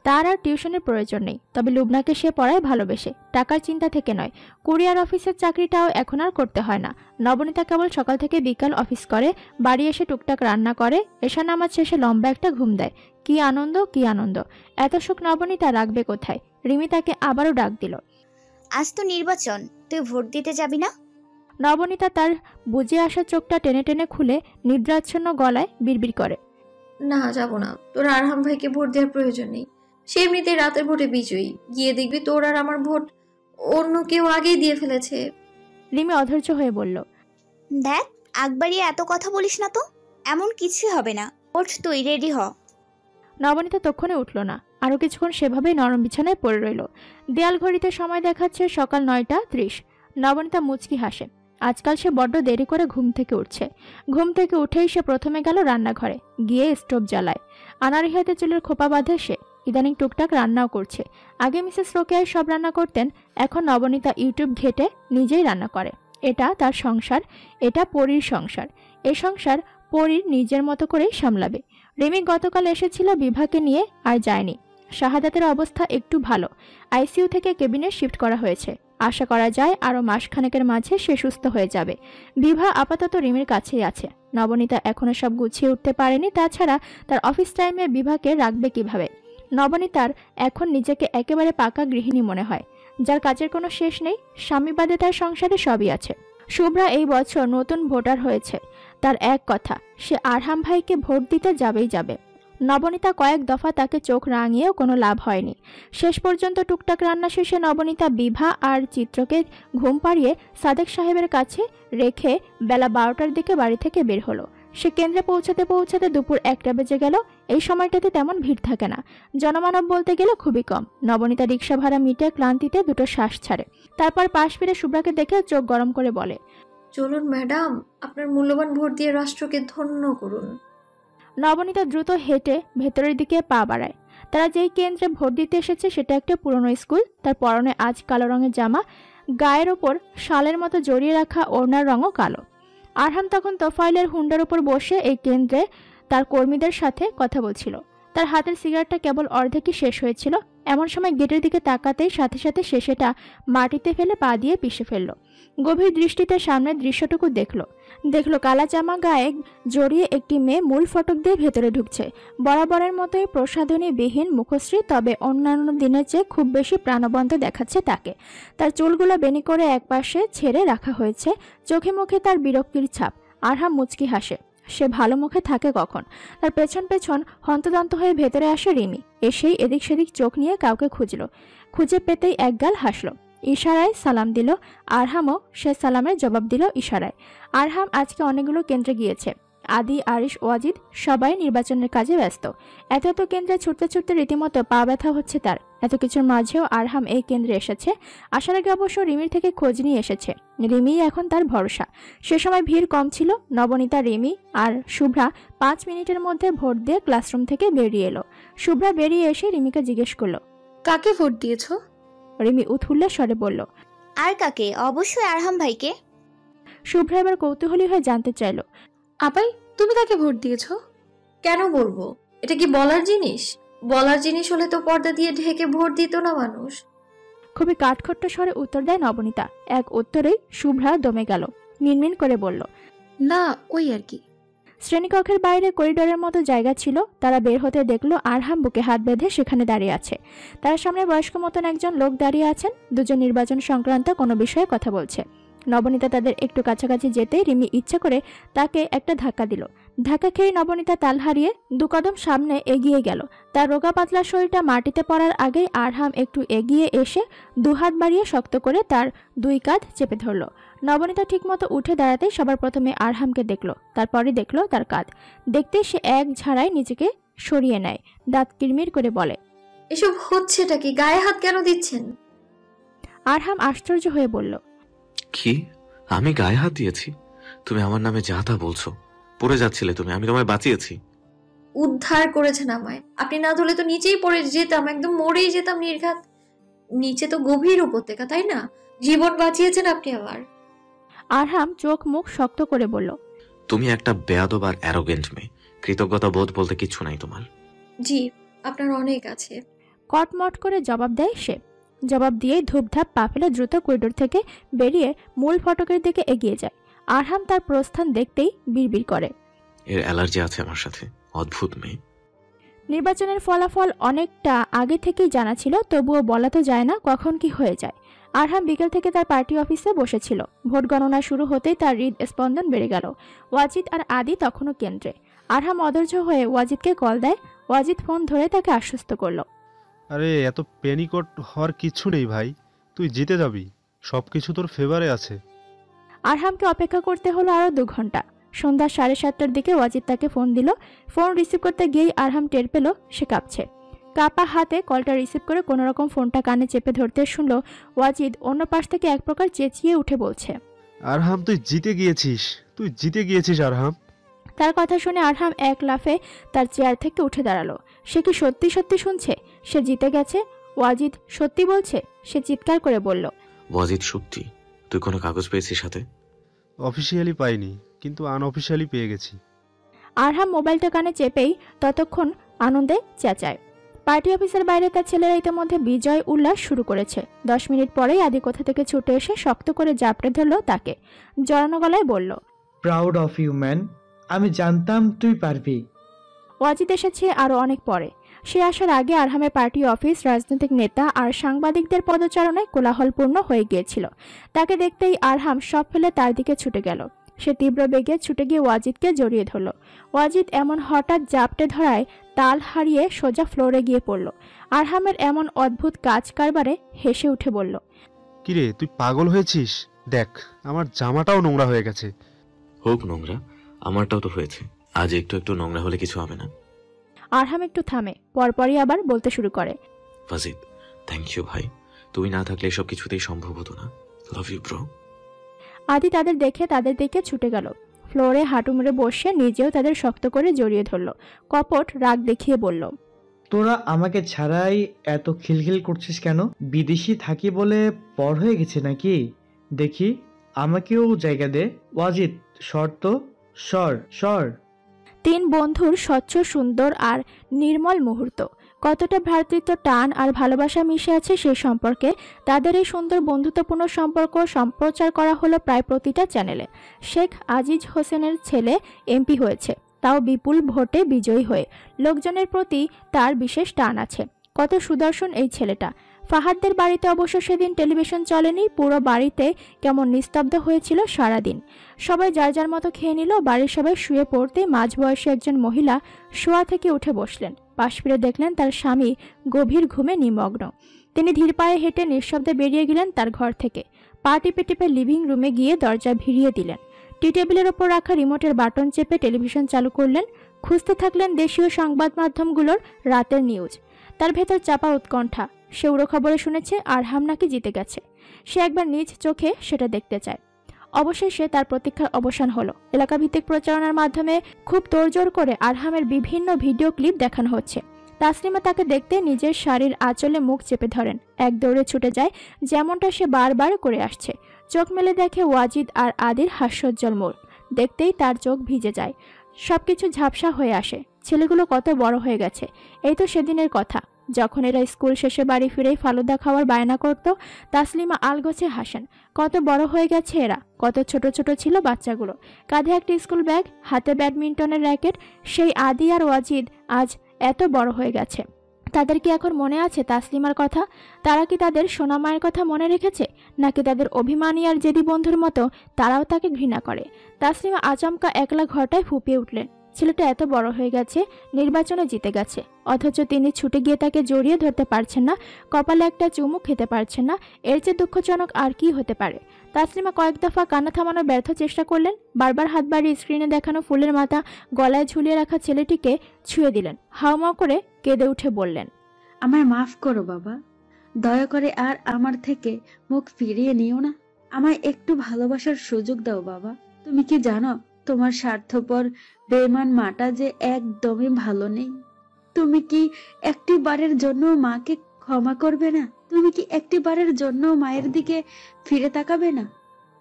তার আর টিউশনের প্রয়োজন নেই। তবে লুবনাকে সে পড়ায় ভালোবেসে, টাকার চিন্তা থেকে নয়। কুরিয়ার অফিসের চাকরিটাও এখন আর করতে হয় না। নবনীতা কেবল সকাল থেকে বিকাল অফিস করে, বাড়ি এসে টুকটাক রান্না করে, এশা নামাজ শেষে লম্বা একটা ঘুম দেয়। কি আনন্দ, কি আনন্দ! এত সুখ নবনীতা রাখবে কোথায়? রিমি তাকে আবারও ডাক দিল। আজ তো নির্বাচন, তুই ভোট দিতে যাবি না? নবনীতা তার বুঝে আসা চোখটা টেনে টেনে খুলে নিদ্রাচ্ছন্ন গলায় বিড়বিড় করে, না যাব না। তোর আরহাম ভাইকে ভোট দেওয়ার প্রয়োজন নেই। সে এমনিতেই রাতের ভোটে বিজয়ী। গিয়ে দেখবি তোর আর আমার ভোট অন্য কেউ আগেই দিয়ে ফেলেছে। রিমি অধৈর্য হয়ে বলল, দেখ, আকবরিয়ে এত কথা বলিস না তো। এমন কিছুই হবে না। ওঠ, তুই রেডি হ। নবনীতা তক্ষণে উঠল না। আরও কিছুক্ষণ সেভাবেই নরম বিছানায় পড়ে রইল। দেয়াল ঘড়িতে সময় দেখাচ্ছে সকাল 9:30। নবনীতা মুচকি হাসে। আজকাল সে বড্ড দেরি করে ঘুম থেকে উঠছে। ঘুম থেকে উঠেই সে প্রথমে গেল রান্নাঘরে, গিয়ে স্টোভ জ্বালায়। আনাড়ি হাতে চুলের খোপা বাঁধে সে। ইদানিং টুকটাক রান্নাও করছে। আগে মিসেস রোকেয়া সব রান্না করতেন, এখন নবনীতা ইউটিউব ঘেটে নিজেই রান্না করে। এটা তার সংসার, এটা পরীর সংসার। এ সংসার পরীর নিজের মতো করেই সামলাবে। রিমি গতকাল এসেছিল বিভাকে নিয়ে, আর যায়নি। শাহাদাতের অবস্থা একটু ভালো। আইসিইউ থেকে কেবিনে শিফট করা হয়েছে। আশা করা যায় আরও মাসখানেকের মাঝে সে সুস্থ হয়ে যাবে। বিভা আপাতত রিমির কাছেই আছে। নবনীতা এখনো সব গুছিয়ে উঠতে পারেনি। তাছাড়া তার অফিস টাইমে বিভাকে রাখবে কিভাবে? নবনীতার এখন নিজেকে একেবারে পাকা গৃহিণী মনে হয়, যার কাজের কোনো শেষ নেই। স্বামী বাদে তার সংসারে সবই আছে। শুভ্রা এই বছর নতুন ভোটার হয়েছে। তার এক কথা, সে আরহাম ভাইকে ভোট দিতে যাবেই যাবে। নবনীতা কয়েক দফা তাকে চোখ রাঙিয়েও কোনো লাভ হয়নি। শেষ পর্যন্ত টুকটাক রান্না শেষে নবনীতা বিভা আর চিত্রকে ঘুম পাড়িয়ে সাদেক সাহেবের কাছে রেখে বেলা 12টার দিকে বাড়ি থেকে বের হলো। সে কেন্দ্রে পৌঁছাতে পৌঁছাতে দুপুর 1টা বেজে গেল। এই সময়টাতে তেমন ভিড় থাকে না, জনমানব বলতে গেলে খুবই কম। নবনীতা রিক্সা ভাড়া মিটে ক্লান্তিতে দুটো শ্বাস ছাড়ে। তারপর পাশ ফিরে শুভ্রাকে দেখে চোখ গরম করে বলে, চলুন ম্যাডাম, আপনার মূল্যবান ভোট দিয়ে রাষ্ট্রকে ধন্য করুন। নবনীতা দ্রুত হেঁটে ভেতরের দিকে পা বাড়ায়। তারা যেই কেন্দ্রে ভোট দিতে এসেছে সেটা একটা পুরনো স্কুল। তার পরনে আজ কালো রঙের জামা, গায়ের ওপর শালের মতো জড়িয়ে রাখা ওড়নার রঙও কালো। আরহাম তখন তোফাইলের হুন্ডার উপর বসে এই কেন্দ্রে তার কর্মীদের সাথে কথা বলছিল। তার হাতের সিগারেটটা কেবল অর্ধেকই শেষ হয়েছিল। এমন সময় গেটের দিকে তাকাতেই সাথে সাথে সে সেটা মাটিতে ফেলে পা দিয়ে পিষে ফেলল। গভীর দৃষ্টিতে সামনের দৃশ্যটুকু দেখলো কালা জামা গায়ে জড়িয়ে একটি মেয়ে মূল ফটক দিয়ে ভেতরে ঢুকছে। বরাবরের মতোই প্রসাধনী বিহীন মুখশ্রী, তবে অন্যান্য দিনের চেয়ে খুব বেশি প্রাণবন্ত দেখাচ্ছে তাকে। তার চুলগুলো বেনি করে একপাশে ছেড়ে রাখা হয়েছে। চোখে মুখে তার বিরক্তির ছাপ। আরহাম মুচকি হাসে। সে ভালো মুখে থাকে কখন? তার পেছন পেছন হন্তদন্ত হয়ে ভেতরে আসে রিমি। এসেই এদিক সেদিক চোখ নিয়ে কাউকে খুঁজল। খুঁজে পেতেই একগাল হাসল। ইশারায় সালাম দিল। আরহামও সে সালামের জবাব দিল ইশারায়। আরহাম আজকে অনেকগুলো কেন্দ্রে গিয়েছে। আদি, আরিশ, ওয়াজিদ সবাই নির্বাচনের কাজে ব্যস্ত। এত কেন্দ্রে ছুটতে ছুটতে রীতিমতো পা ব্যথা হচ্ছে তার। এত কিছুর মাঝেও আরহাম এই কেন্দ্রে এসেছে। আসার আগে অবশ্য রিমির থেকে খোঁজ নিয়ে এসেছে। রিমি এখন তার ভরসা। সে সময় ভিড় কম ছিল। নবনীতা, রিমি আর শুভ্রা 5 মিনিটের মধ্যে ভোট দিয়ে ক্লাসরুম থেকে বেরিয়ে এলো। শুভ্রা বেরিয়ে এসে রিমিকে জিজ্ঞেস করলো, কাকে ভোট দিয়েছো? রিমি উৎফুল্লের স্বরে বলল, আর কাকে? অবশ্যই আরহাম ভাইকে। শুভ্রা এবার কৌতূহলী হয়ে জানতে চাইল, আপাই তুমি তাকে ভোট দিয়েছো? কেন বলবো? এটা কি বলার জিনিস? বলার জিনিস হলে তো পর্দা দিয়ে ঢেকে ভোট দিত না মানুষ। খুবই কাঠখট্ট স্বরে উত্তর দেয় নবনীতা। এক উত্তরেই শুভ্রা দমে গেল। মিনমিন করে বলল, না, ওই আর কি। শ্রেণীকক্ষের বাইরে করিডোরের মতো জায়গা ছিল। তারা বের হতে দেখলো আরহাম বুকে হাত বেঁধে সেখানে দাঁড়িয়ে আছে। তার সামনে বয়স্ক মতন একজন লোক দাঁড়িয়ে আছেন। দুজন নির্বাচন সংক্রান্ত কোনো বিষয়ে কথা বলছে। নবনীতা তাদের একটু কাছাকাছি যেতেই রিমি ইচ্ছা করে তাকে একটা ধাক্কা দিল। ধাক্কা খেয়ে নবনীতা তাল হারিয়ে 2 কদম সামনে এগিয়ে গেল। তার রোগা পাতলা শরীরটা মাটিতে পড়ার আগেই আরহাম একটু এগিয়ে এসে 2 হাত বাড়িয়ে শক্ত করে তার 2 কাঁধ চেপে ধরল। নবনীতা ঠিকমতো উঠে দাঁড়াতেই সবার প্রথমে আরহামকে দেখল, তারপরে দেখল তার কাঁধ। দেখতেই সে এক ঝাড়ায় নিজেকে সরিয়ে নেয়, দাঁত কিরমির করে বলে, এসব হচ্ছেটা কি? গায়ে হাত কেন দিচ্ছেন? আরহাম আশ্চর্য হয়ে বলল, কি? আমি গায়ে হাত দিয়েছি? তুমি আমার নামে যা তা বলছো। পড়ে যাচ্ছিলে তুমি, আমি তোমায় বাঁচিয়েছি। উদ্ধার করেছেন আমায়। আপনি না ধরলে তো নিচেই পড়ে যেতাম, একদম মরেই যেতাম নির্ঘাত। নিচে তো গভীর উপত্যকা, তাই না? জীবন বাঁচিয়েছেন আপনি আমার। আরহাম চোখ মুখ শক্ত করে বলল, তুমি একটা বেয়াদব আর অ্যারোগেন্ট মেয়ে। কৃতজ্ঞতা বোধ বলতে কিচ্ছু নাই তোমার। জি, আপনার অনেক আছে। কটমট করে জবাব দেয় সে। জবাব দিয়েই ধূপধাপ পা ফেলে দ্রুত করিডোর থেকে বেরিয়ে মূল ফটকের দিকে এগিয়ে যায়। আরহাম তার প্রস্থান দেখতেই বিড়বিড় করে, এর অ্যালার্জি আছে আমার সাথে। অদ্ভুত মেয়ে। নির্বাচনের ফলাফল অনেকটা আগে থেকেই জানা ছিল, তবুও বলা তো যায় না কখন কি হয়ে যায়। আরহাম বিকেল থেকে তার পার্টি অফিসে বসেছিল। ভোট গণনা শুরু হতেই তার হৃদস্পন্দন বেড়ে গেল। ওয়াজিদ আর আদি তখনও কেন্দ্রে। আরহাম অধৈর্য হয়ে ওয়াজিদকে কল দেয়। ওয়াজিদ ফোন ধরে তাকে আশ্বস্ত করল, আরে এত প্যানিকট হওয়ার কিছু নেই ভাই, তুই জিতে যাবি, সবকিছু তোর ফেভারে আছে। আরহামকে অপেক্ষা করতে হলো আরো 2 ঘন্টা। সন্ধ্যা 7:30টার দিকে ওয়াজিদ তাকে ফোন দিল। ফোন রিসিভ করতে গিয়েই আরহাম টের পেল সে কাঁপছে। কাপা হাতে কলটা রিসিভ করে কোনোরকম ফোনটা কানে চেপে ধরতে শুনল ওয়াজিদ অন্য পাশ থেকে এক প্রকার চেঁচিয়ে উঠে বলছে, আরহাম তুই জিতে গিয়েছিস আরহাম। তার কথা শুনে আরহাম এক লাফে তার চেয়ার থেকে উঠে দাঁড়ালো। সে কি সত্যি সত্যি শুনছে সে জিতে গেছে? ওয়াজিদ সত্যি বলছে? সে চিৎকার করে বলল, ওয়াজিদ সত্যি? তুই কোনো কাগজ পেয়েছিস সাথে? অফিসিয়ালি পাইনি, কিন্তু আনঅফিসিয়ালি পেয়ে গেছি। আরহাম মোবাইলটা কানে চেপেই ততক্ষণ আনন্দে চেঁচায়। পার্টি অফিসের বাইরে তার ছেলেরা ইতিমধ্যে বিজয় উল্লাস শুরু করেছে। 10 মিনিট পরেই আদি কোথা থেকে ছুটে এসে শক্ত করে জাপটে ধরল তাকে। জড়ানো গলায় বলল, প্রাউড অফ ইউ ম্যান, আমি জানতাম তুই পারবি। ওয়াজিদ এসেছে আরো অনেক পরে। সে আসার আগে আরহামের পার্টি অফিস, রাজনৈতিক নেতা আর সাংবাদিকদের পদচারণায় কোলাহলপূর্ণ হয়ে গিয়েছিল। তাকে দেখতেই আরহাম সব ফেলে তার দিকে ছুটে গেল। সে তীব্র বেগে ছুটে গিয়ে ওয়াজিদকে জড়িয়ে ধরল। ওয়াজিদ এমন হঠাৎ জাপটে ধরায় তাল হারিয়ে সোজা ফ্লোরে গিয়ে পড়ল। আরহামের এমন অদ্ভুত কাজ কারবারে হেসে উঠে বলল, কিরে তুই পাগল হয়েছিস? দেখ আমার জামাটাও নোংরা হয়ে গেছে। হোক নোংরা, আমারটাও তো হয়েছে। আজ একটু একটু নোংরা হলে কিছু হবে না। আরহাম একটু থামে, পরপরই আবার বলতে শুরু করে, ওয়াজিদ থ্যাংক ইউ ভাই, তুমি না থাকলে এসব কিছুতেই সম্ভব হতো না। Love you bro. আদি তাদের দেখে তাদের দিকে ছুটে গেল। ফ্লোরে হাঁটু মুড়ে বসে নিজেও তাদের শক্ত করে জড়িয়ে ধরল। কপট রাগ দেখিয়ে বলল, তোরা আমাকে ছাড়াই এত খিলখিল করছিস কেন? বিদেশি থাকি বলে পর হয়ে গেছে নাকি? দেখি আমাকেও জায়গা দে। ওয়াজিদ সর তো, সর। 3 বন্ধুর স্বচ্ছ সুন্দর আর নির্মল মুহূর্ত। কতটা ভ্রাতৃত্ব টান আর ভালোবাসা মিশে আছে সেই সম্পর্কে তাদের এই সুন্দর বন্ধুত্বপূর্ণ সম্পর্ক সম্প্রচার করা হলো প্রায় প্রতিটা চ্যানেলে। শেখ আজিজ হোসেনের ছেলে এমপি হয়েছে, তাও বিপুল ভোটে বিজয়ী হয়ে। লোকজনের প্রতি তার বিশেষ টান আছে। কত সুদর্শন এই ছেলেটা। ফাহাদদের বাড়িতে অবশ্য সেদিন টেলিভিশন চলেনি। পুরো বাড়িতে কেমন নিস্তব্ধ হয়েছিল সারাদিন। সবাই যার যার মতো খেয়ে নিল। বাড়ির সবাই শুয়ে পড়তে মাঝবয়সী একজন মহিলা শোয়া থেকে উঠে বসলেন। পাশ ফিরে দেখলেন তার স্বামী গভীর ঘুমে নিমগ্ন। তিনি ধীর পায়ে হেঁটে নিঃশব্দে বেরিয়ে গেলেন তার ঘর থেকে। পা টিপে টিপে লিভিং রুমে গিয়ে দরজা ভিড়িয়ে দিলেন। টি টেবিলের ওপর রাখা রিমোটের বাটন চেপে টেলিভিশন চালু করলেন। খুঁজতে থাকলেন দেশীয় সংবাদ মাধ্যমগুলোর রাতের নিউজ। তার ভেতর চাপা উৎকণ্ঠা। সে উড়ো খবরে শুনেছে আরহাম নাকি জিতে গেছে। সে একবার নিজ চোখে সেটা দেখতে চায়। অবশেষে তার প্রতীক্ষার অবসান হলো। এলাকাভিত্তিক প্রচারণার মাধ্যমে খুব তোড়জোড় করে আরহামের বিভিন্ন ভিডিও ক্লিপ দেখানো হচ্ছে। তাসলিমা তাকে দেখতে নিজের শাড়ির আঁচলে মুখ চেপে ধরেন। এক দৌড়ে ছুটে যায়, যেমনটা সে বারবার করে আসছে। চোখ মেলে দেখে ওয়াজিদ আর আদির হাস্যোজ্জ্বল মোড়। দেখতেই তার চোখ ভিজে যায়। সবকিছু ঝাপসা হয়ে আসে। ছেলেগুলো কত বড় হয়ে গেছে। এই তো সেদিনের কথা। যখন এরা স্কুল শেষে বাড়ি ফিরেই ফালুদা খাওয়ার বায়না করত, তাসলিমা আলগোছে হাসেন। কত বড় হয়ে গেছে এরা, কত ছোট ছোট ছিল বাচ্চাগুলো। কাঁধে একটা স্কুল ব্যাগ, হাতে ব্যাডমিন্টনের র্যাকেট। সেই আদি আর ওয়াজিদ আজ এত বড় হয়ে গেছে। তাদের কি এখন মনে আছে তাসলিমার কথা? তারা কি তাদের সোনামায়ের কথা মনে রেখেছে, নাকি তাদের অভিমানী আর জেদি বন্ধুর মতো তারাও তাকে ঘৃণা করে? তাসলিমা আচমকা একলা ঘরটায় ফুঁপিয়ে উঠলেন। ছেলেটা এত বড় হয়ে গেছে, নির্বাচনে জিতে গেছে, অথচ তিনি ছুটে গিয়ে তাকে জড়িয়ে ধরতে পারছেন না, কপালে একটা চুমু খেতে পারছেন না। এর চেয়ে দুঃখজনক আর কি হতে পারে? তাসলিমা কয়েক দফা কান্না থামানোর ব্যর্থ চেষ্টা করলেন। বারবার হাত বাড়িয়ে স্ক্রিনে দেখানো ফুলের মাথা গলায় ঝুলিয়ে রাখা ছেলেটিকে ছুঁয়ে দিলেন। হাউমাউ করে কেঁদে উঠে বললেন, আমায় মাফ করো বাবা, দয়া করে আর আমার থেকে মুখ ফিরিয়ে নিও না। আমায় একটু ভালোবাসার সুযোগ দাও বাবা। তুমি কি জানো তোমার স্বার্থপর বেঈমান মাটা যে একদমই ভালো নেই? তুমি কি একটি বারের জন্য মাকে ক্ষমা করবে না? তুমি কি একটি বারের জন্য মায়ের দিকে ফিরে তাকাবে না?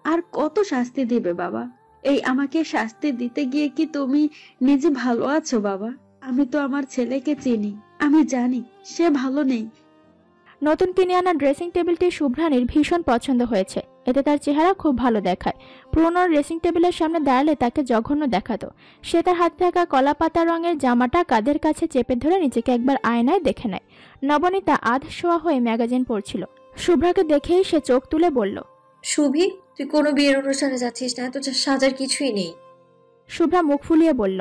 আর কত শাস্তি দিবে বাবা? এই আমাকে শাস্তি দিতে গিয়ে কি তুমি নিজে ভালো আছো বাবা? আমি তো আমার ছেলেকে চিনি, আমি জানি সে ভালো নেই। নতুন কিনে আনা ড্রেসিং টেবিলটি শুভ্রানীর ভীষণ পছন্দ হয়েছে। এতে তার চেহারা খুব ভালো দেখায়। পুরনো ড্রেসিং টেবিলের সামনে দাঁড়ালে তাকে জঘন্য দেখাতো। সে তার হাতে থাকা কলা পাতা রঙের জামাটা কাঁধের কাছে চেপে ধরে নিজেকে একবার আয়নায় দেখে নেয়। নবনীতা আধ শোয়া হয়ে ম্যাগাজিন পড়ছিল। শুভ্রাকে দেখেই সে চোখ তুলে বলল, শুভি, তুই কোনো বিয়ের অনুষ্ঠানে যাচ্ছিস না? এত সাজার কিছুই নেই। শুভ্রা মুখ ফুলিয়ে বলল,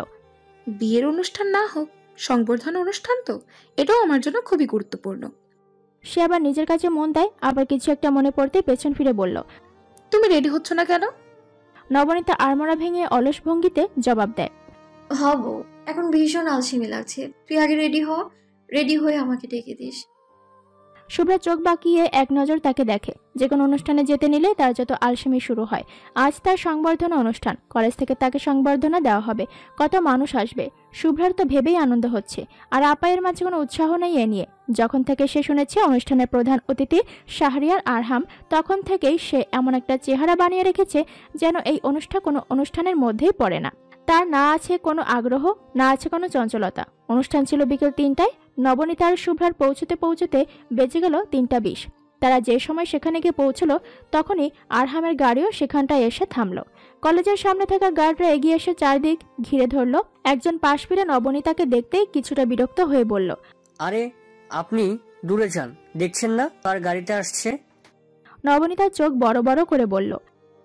বিয়ের অনুষ্ঠান না হোক, সংবর্ধনা অনুষ্ঠান তো, এটাও আমার জন্য খুবই গুরুত্বপূর্ণ। সে আবার নিজের কাছে মন দেয়, আবার কিছু একটা মনে পড়তে পেছন ফিরে বলল, তুমি রেডি হচ্ছ না কেন? নবনীতা আড়মোড়া ভেঙে অলস ভঙ্গিতে জবাব দেয়, হব, এখন ভীষণ আলসেমি লাগছে। তুই আগে রেডি হ, রেডি হয়ে আমাকে ডেকে দিস। শুভ্রা চোখ বাঁকিয়ে এক নজর তাকে দেখে। যে কোনো অনুষ্ঠানে যেতে নিলে তার যত আলসেমি শুরু হয়। আজ তার সংবর্ধনা অনুষ্ঠান, কলেজ থেকে তাকে সংবর্ধনা দেওয়া হবে, কত মানুষ আসবে। শুভ্রার তো ভেবেই আনন্দ হচ্ছে, আর আপায়ের মাঝে কোনো উৎসাহ নেই এ নিয়ে। যখন থেকে সে শুনেছে অনুষ্ঠানের প্রধান অতিথি শাহরিয়ার আরহাম, তখন থেকেই সে এমন একটা চেহারা বানিয়ে রেখেছে যেন এই অনুষ্ঠান কোনো অনুষ্ঠানের মধ্যেই পড়ে না। তার না আছে কোনো আগ্রহ, না আছে কোনো চঞ্চলতা। অনুষ্ঠান ছিল বিকেল 3টায়। নবনীতা আর শুভ্রার পৌঁছতে পৌঁছতে বেজে গেল 3:20। তারা যে সময় সেখানে গিয়ে পৌঁছলো তখনই আরহামের গাড়িও সেখানটায় এসে থামলো। কলেজের সামনে থাকা গার্ডরা এগিয়ে এসে চারদিক ঘিরে ধরলো। একজন পাশ ফিরে নবনীতাকে দেখতেই কিছুটা বিরক্ত হয়ে বলল, আরে আপনি দূরে যান, দেখছেন না তার গাড়িটা আসছে? নবনীতার চোখ বড় বড় করে বলল,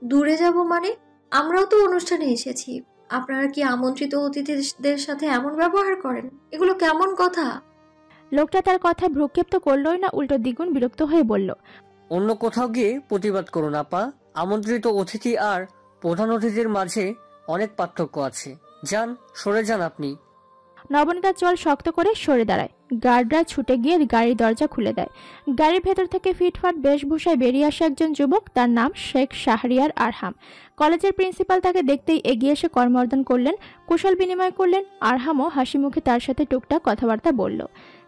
দূরে যাব মানে? আমরাও তো অনুষ্ঠানে এসেছি। আপনারা কি আমন্ত্রিত অতিথিদের সাথে এমন ব্যবহার করেন? এগুলো কেমন কথা? লোকটা তার কথা ভ্রুক্ষেপ তো করলই না, উল্টো দ্বিগুণ বিরক্ত হয়ে বলল, অন্য কোথাও গিয়ে প্রতিবাদ করুন আপা। আমন্ত্রিত অতিথি আর প্রধান অতিথির মাঝে অনেক পার্থক্য আছে। যান, সরে যান আপনি। নবনীতার চোয়াল শক্ত করে সরে দাঁড়ায়। গার্ডরা ছুটে গিয়ে গাড়ির দরজা খুলে দেয়। গাড়ির ভেতর থেকে ফিটফাট বেশভূষায় বেরিয়ে আসা একজন যুবক, তার নাম শেখ শাহরিয়ার আরহাম। কলেজের প্রিন্সিপাল তাকে দেখতেই এগিয়ে এসে করমর্দন করলেন, কুশল বিনিময় করলেন। আরহামও হাসি মুখে তার সাথে টুকটাক কথাবার্তা বলল।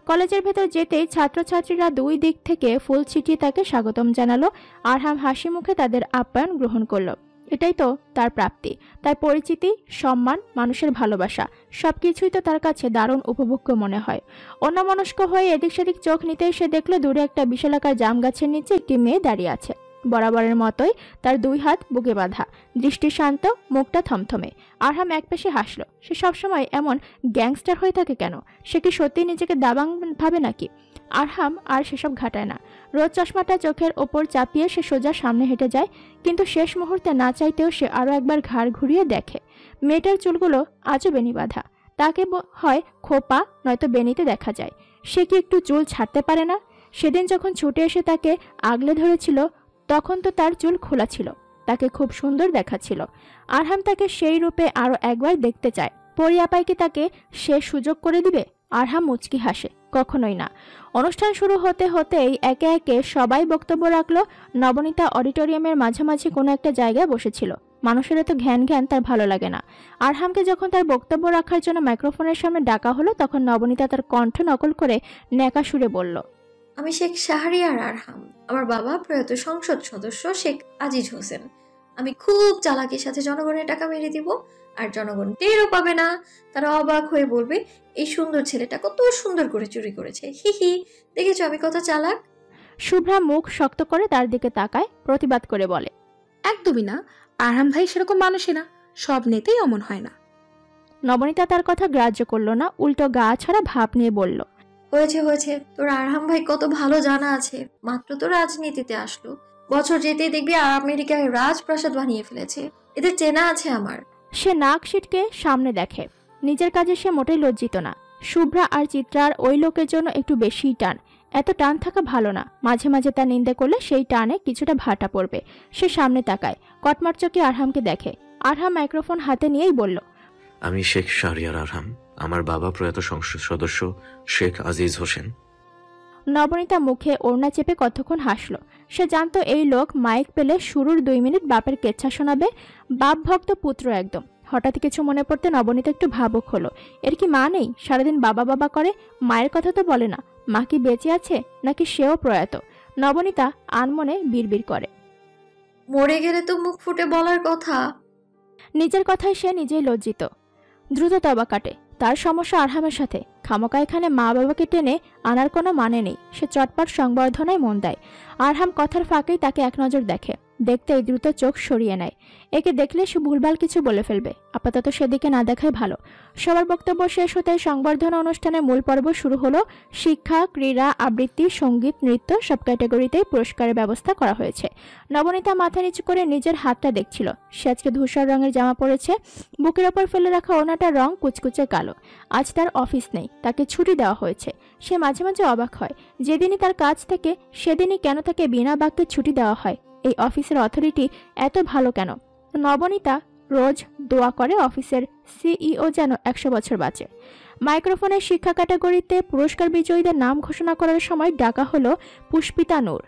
কলেজের ভেতর যেতেই ছাত্রছাত্রীরা দুই দিক থেকে ফুল ছিটিয়ে তাকে স্বাগতম জানালো। আরহাম হাসি মুখে তাদের আপ্যায়ন গ্রহণ করলো। এটাই তো তার প্রাপ্তি, তার পরিচিতি, সম্মান, মানুষের ভালোবাসা, সবকিছুই তো তার কাছে দারুণ উপভোগ্য মনে হয়। অন্যমনস্ক হয়ে এদিক সেদিক চোখ নিতেই সে দেখলো দূরে একটা বিশালাকার জাম গাছের নিচে একটি মেয়ে দাঁড়িয়ে আছে। বরাবরের মতোই তার দুই হাত বুকে বাঁধা, দৃষ্টি শান্ত, মুখটা থমথমে। আরহাম একপাশে হাসলো। সে সবসময় এমন গ্যাংস্টার হয়ে থাকে কেন? সে কি সত্যি নিজেকে দাবাং ভাবে নাকি? আরহাম আর সেসব ঘাটায় না। রোদ চশমাটা চোখের ওপর চাপিয়ে সে সোজা সামনে হেঁটে যায়। কিন্তু শেষ মুহূর্তে না চাইতেও সে আরো একবার ঘাড় ঘুরিয়ে দেখে মেয়েটার চুলগুলো আজও বেনি বাঁধা। তাকে হয় খোপা নয়তো বেনিতে দেখা যায়। সে কি একটু চুল ছাড়তে পারে না? সেদিন যখন ছুটে এসে তাকে আগলে ধরেছিল তখন তো তার চুল খোলা ছিল, তাকে খুব সুন্দর দেখাচ্ছিল। আরহাম তাকে সেই রূপে আরো একবার দেখতে চায়। পরিয়াপাই কি তাকে সে সুযোগ করে দিবে? আরহাম মুচকি হাসে, কখনোই না। অনুষ্ঠান শুরু হতে হতেই একে একে সবাই বক্তব্য রাখলো। নবনীতা অডিটোরিয়ামের মাঝামাঝি কোনো একটা জায়গায় বসেছিল। মানুষের এত ঘ্যান ঘ্যান তার ভালো লাগে না। আরহামকে যখন তার বক্তব্য রাখার জন্য মাইক্রোফোনের সামনে ডাকা হলো তখন নবনীতা তার কণ্ঠ নকল করে ন্যাকা সুরে বলল, আমি শেখ শাহরিয়ার আরহাম। আমার বাবা প্রয়াত সংসদ সদস্য শেখ আজিজ হোসেন। আমি খুব চালাকির সাথে জনগণের টাকা মেরে দিব, আর জনগণ টেরও পাবে না। তারা অবাক হয়ে বলবে, এই সুন্দর ছেলেটা কত সুন্দর করে চুরি করেছে, হি হি, দেখেছো আমি কত চালাক। শুভ্রা মুখ শক্ত করে তার দিকে তাকায়, প্রতিবাদ করে বলে, একদমই না, আরহাম ভাই সেরকম মানুষই না, সব নেতেই অমন হয় না। নবনীতা তার কথা গ্রাহ্য করলো না, উল্টো গা ছাড়া ভাব নিয়ে বলল, হয়েছে হয়েছে, তোর আরহাম ভাই কত ভালো জানা আছে, মাত্র তো রাজনীতিতে আসলো, বছর যেতেই দেখবি আমেরিকায় রাজপ্রাসাদ বানিয়ে ফেলেছে, এদের চেনা আছে আমার। সে নাক সিটকে সামনে দেখে। নিজের কাজে সে মোটেই লজ্জিত না। শুভ্রা আর চিত্রার ওই লোকের জন্য একটু বেশিই টান। এত টান থাকা ভালো না, মাঝে মাঝে তার নিন্দে করলে সেই টানে কিছুটা ভাটা পড়বে। সে সামনে তাকায়, কটমার চোখে আরহামকে দেখে। আরহাম মাইক্রোফোন হাতে নিয়েই বলল, আমি শেখ শাহরিয়ার আরহাম, আমার বাবা প্রয়াত সংসদ সদস্য শেখ আজিজ হোসেন। নবনীতা মুখে ওড়না চেপে কতক্ষণ হাসল। সে জানতো এই লোক মাইক পেলে শুরুর 2 মিনিট বাপের কেচ্ছা শোনাবে। বাপ ভক্ত পুত্র একদম। হঠাৎ কিছু মনে পড়তে নবনীতা একটু ভাবুক হলো। এর কি মা নেই? সারাদিন বাবা বাবা করে, মায়ের কথা তো বলে না। মা কি বেঁচে আছে নাকি সেও প্রয়াত? নবনীতা আনমনে বিড়বিড় করে, মরে গেলে তো মুখ ফুটে বলার কথা। নিজের কথায় সে নিজেই লজ্জিত। দ্রুত তবা কাটে। তার সমস্যা আরহামের সাথে। খামোকা এখানে মা বাবাকে টেনে আনার কোনো মানে নেই। সে চটপট সংবর্ধনায় মন দেয়। আরহাম কথার ফাঁকেই তাকে এক নজর দেখে। দেখতেই দ্রুত চোখ সরিয়ে নেয়। একে দেখলে সে ভুলভাল কিছু বলে ফেলবে। আপাতত সেদিকে না দেখাই ভালো। সবার বক্তব্য শেষ হতে সংবর্ধনা অনুষ্ঠানের মূল পর্ব শুরু হলো। শিক্ষা, ক্রীড়া, আবৃত্তি, সঙ্গীত, নৃত্য সব ক্যাটাগরিতেই পুরস্কারের ব্যবস্থা করা হয়েছে। নবনীতা মাথা নিচু করে নিজের হাতটা দেখছিল। সে আজকে ধূসর রঙের জামা পরেছে। বুকের ওপর ফেলে রাখা ওড়নাটার রং কুচকুচে কালো। আজ তার অফিস নেই, তাকে ছুটি দেওয়া হয়েছে। সে মাঝে মাঝে অবাক হয়, যেদিনই তার কাজ থেকে সেদিনই কেন তাকে বিনা বাক্যে ছুটি দেওয়া হয়। এই অফিসের অথরিটি এত ভালো কেন? নবনীতা রোজ দোয়া করে অফিসের সিইও যেন 100 বছর বাঁচে। মাইক্রোফোনের শিক্ষা ক্যাটাগরিতে পুরস্কার বিজয়ীদের নাম ঘোষণা করার সময় ডাকা হলো পুষ্পিতা নূর।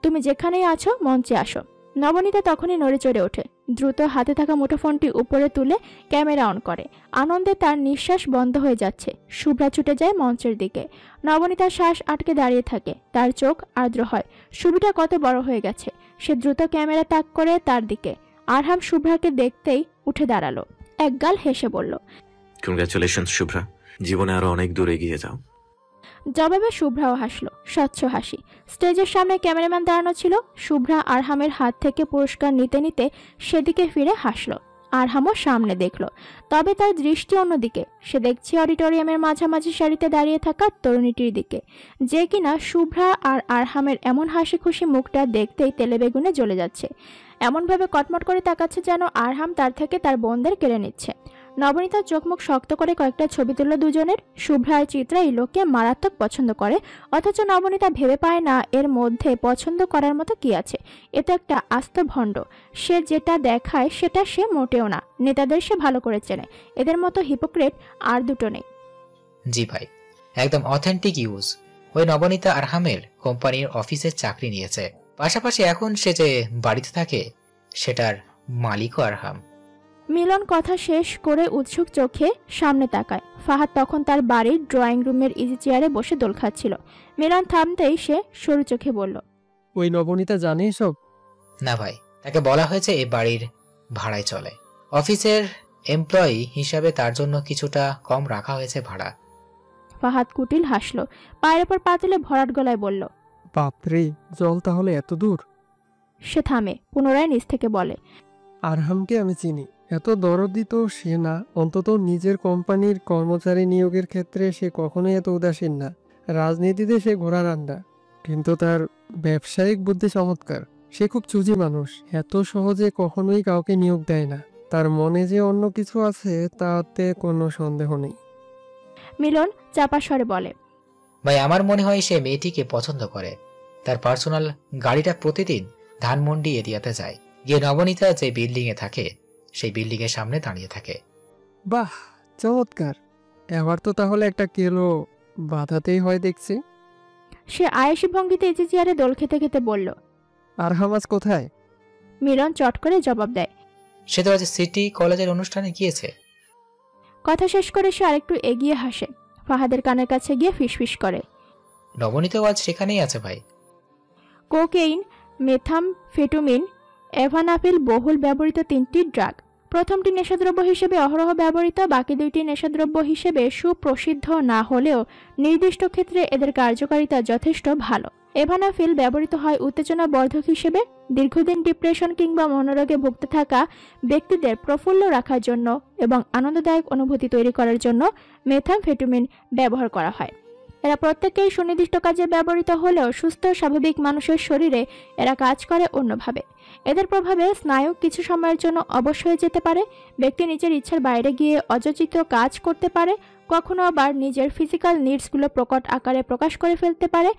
তুমি যেখানেই আছো মঞ্চে আসো। নবনীতা তখনই নড়ে চড়ে ওঠে। দ্রুত হাতে থাকা মুঠোফোনটি উপরে তুলে ক্যামেরা অন করে। আনন্দে তার নিঃশ্বাস বন্ধ হয়ে যাচ্ছে। শুভ্রা ছুটে যায় মঞ্চের দিকে। নবনীতার শ্বাস আটকে দাঁড়িয়ে থাকে। তার চোখ আর্দ্র হয়। ছবিটা কত বড় হয়ে গেছে। সে দ্রুত ক্যামেরা তাক করে তার দিকে। আরহাম শুভ্রাকে দেখতেই উঠে দাঁড়ালো। একগাল হেসে বলল, কংগ্রাচুলেশনস শুভ্রা, জীবনে আরো অনেক দূর এগিয়ে যাও। জবাবে শুভ্রাও হাসলো, স্বচ্ছ হাসি। স্টেজের সামনে ক্যামেরাম্যান দাঁড়ানো ছিল। শুভ্রা আরহামের হাত থেকে পুরস্কার নিতে নিতে সেদিকে ফিরে হাসলো। আরহামও সামনে দেখলো, তবে তার দৃষ্টি অন্যদিকে। সে দেখছে অডিটোরিয়ামের মাঝামাঝি সারিতে দাঁড়িয়ে থাকা তরুণীটির দিকে, যে কিনা শুভ্রা আর আরহামের এমন হাসি খুশি মুখটা দেখতেই তেলে বেগুনে জ্বলে যাচ্ছে। এমনভাবে কটমট করে তাকাচ্ছে যেন আরহাম তার থেকে তার বোনদের কেড়ে নিচ্ছে। নবনীতার চোখ মুখ শক্ত করে কয়েকটা ছবি তুলল দুজনের। শুভ্রা আর চিত্রা এই লোককে মারাত্মক পছন্দ করে, অথচ নবনীতা ভেবে পায় না এর মধ্যে পছন্দ করার মতো কি আছে। এ তো একটা আস্ত ভণ্ড। সে যেটা দেখায় সেটা সে মোটেও না। নেতাদের সে ভালো করে চেনে। এদের মতো হিপোক্রেট আর দুটো নেই। জি ভাই, একদম অথেন্টিক ইউজ। ওই নবনীতা আরহামের কোম্পানির অফিসের চাকরি নিয়েছে, পাশাপাশি এখন সে যে বাড়িতে থাকে সেটার মালিকও আরহাম। মিলন কথা শেষ করে উৎসুক চোখে সামনে তাকায়। ফাহাদ তখন তার বাড়ির ড্রয়িং রুমের ইজি চেয়ারে বসে দোল খাচ্ছিল। মিলন থামতেই সে সরু চোখে বলল, ওই নবনীতা জানে সব? না ভাই, তাকে বলা হয়েছে এই বাড়ির ভাড়ায় চলে। অফিসের এমপ্লয়ি হিসাবে তার জন্য কিছুটা কম রাখা হয়েছে ভাড়া। ফাহাদ কুটিল হাসলো, পায়ের ওপর পা তুলে ভরাট গলায় বলল, বাপরে, জল তাহলে এত দূর? সে থামে, পুনরায় নিচ থেকে বলে, আরহামকে আমি চিনি। এত দরদি তো সে না, অন্তত নিজের কোম্পানির কর্মচারী নিয়োগের ক্ষেত্রে সে কখনোই এত উদাসীন না। রাজনীতিতে সে ঘোড়ার আন্ডা, কিন্তু তার ব্যবসায়িক বুদ্ধি চমৎকার। সে খুব চুজি মানুষ, এত সহজে কখনোই কাউকে নিয়োগ দেয় না। তার মনে যে অন্য কিছু আছে তাতে কোনো সন্দেহ নেই। মিলন চাপা স্বরে বলে, ভাই আমার মনে হয় সে মেয়েটিকে পছন্দ করে। তার পার্সোনাল গাড়িটা প্রতিদিন ধানমন্ডি এরিয়াতে যায়, গিয়ে নবনীতা যে বিল্ডিং এ থাকে সেই বিল্ডিং এর সামনে দাঁড়িয়ে থাকে। বাহ, চমৎকার। এবার তো তাহলে একটা কেলো বাধাতেই হয় দেখছি। সে আয়েশি ভঙ্গিতে ইজি চেয়ারে দোল খেতে খেতে বলল, আরহাম আজ কোথায়? মিলন চট করে জবাব দেয়, সে তো আজ সিটি কলেজের অনুষ্ঠানে গিয়েছে। কথা শেষ করে সে আরেকটু এগিয়ে হাসে। ফাহাদের কানের কাছে গিয়ে ফিসফিস করে, নবনীতাও আজ সেখানেই আছে ভাই। কোকেইন, মেথামফেটামিন, এভানাফিল বহুল ব্যবহৃত 3টি ড্রাগ। প্রথমটি নেশাদ্রব্য হিসেবে অহরহ ব্যবহৃত, বাকি 2টি নেশাদ্রব্য হিসেবে সুপ্রসিদ্ধ না হলেও নির্দিষ্ট ক্ষেত্রে এদের কার্যকারিতা যথেষ্ট ভালো। এভানাফিল ব্যবহৃত হয় উত্তেজনা বর্ধক হিসেবে, দীর্ঘদিন ডিপ্রেশন কিংবা মনোরোগে ভুগতে থাকা ব্যক্তিদের প্রফুল্ল রাখার জন্য এবং আনন্দদায়ক অনুভূতি তৈরি করার জন্য মেথামফেটামিন ব্যবহার করা হয়। এরা প্রত্যেকেই সুনির্দিষ্ট কাজে ব্যবহৃত হলেও সুস্থ স্বাভাবিক মানুষের শরীরে এরা কাজ করে অন্যভাবে। এদের প্রভাবে স্নায়ু কিছু সময়ের জন্য অবশ হয়ে যেতে পারে, ব্যক্তি নিজের ইচ্ছার বাইরে গিয়ে অযাচিত কাজ করতে পারে, কখনো আবার নিজের ফিজিক্যাল নিডসগুলো প্রকট আকারে প্রকাশ করে ফেলতে পারে।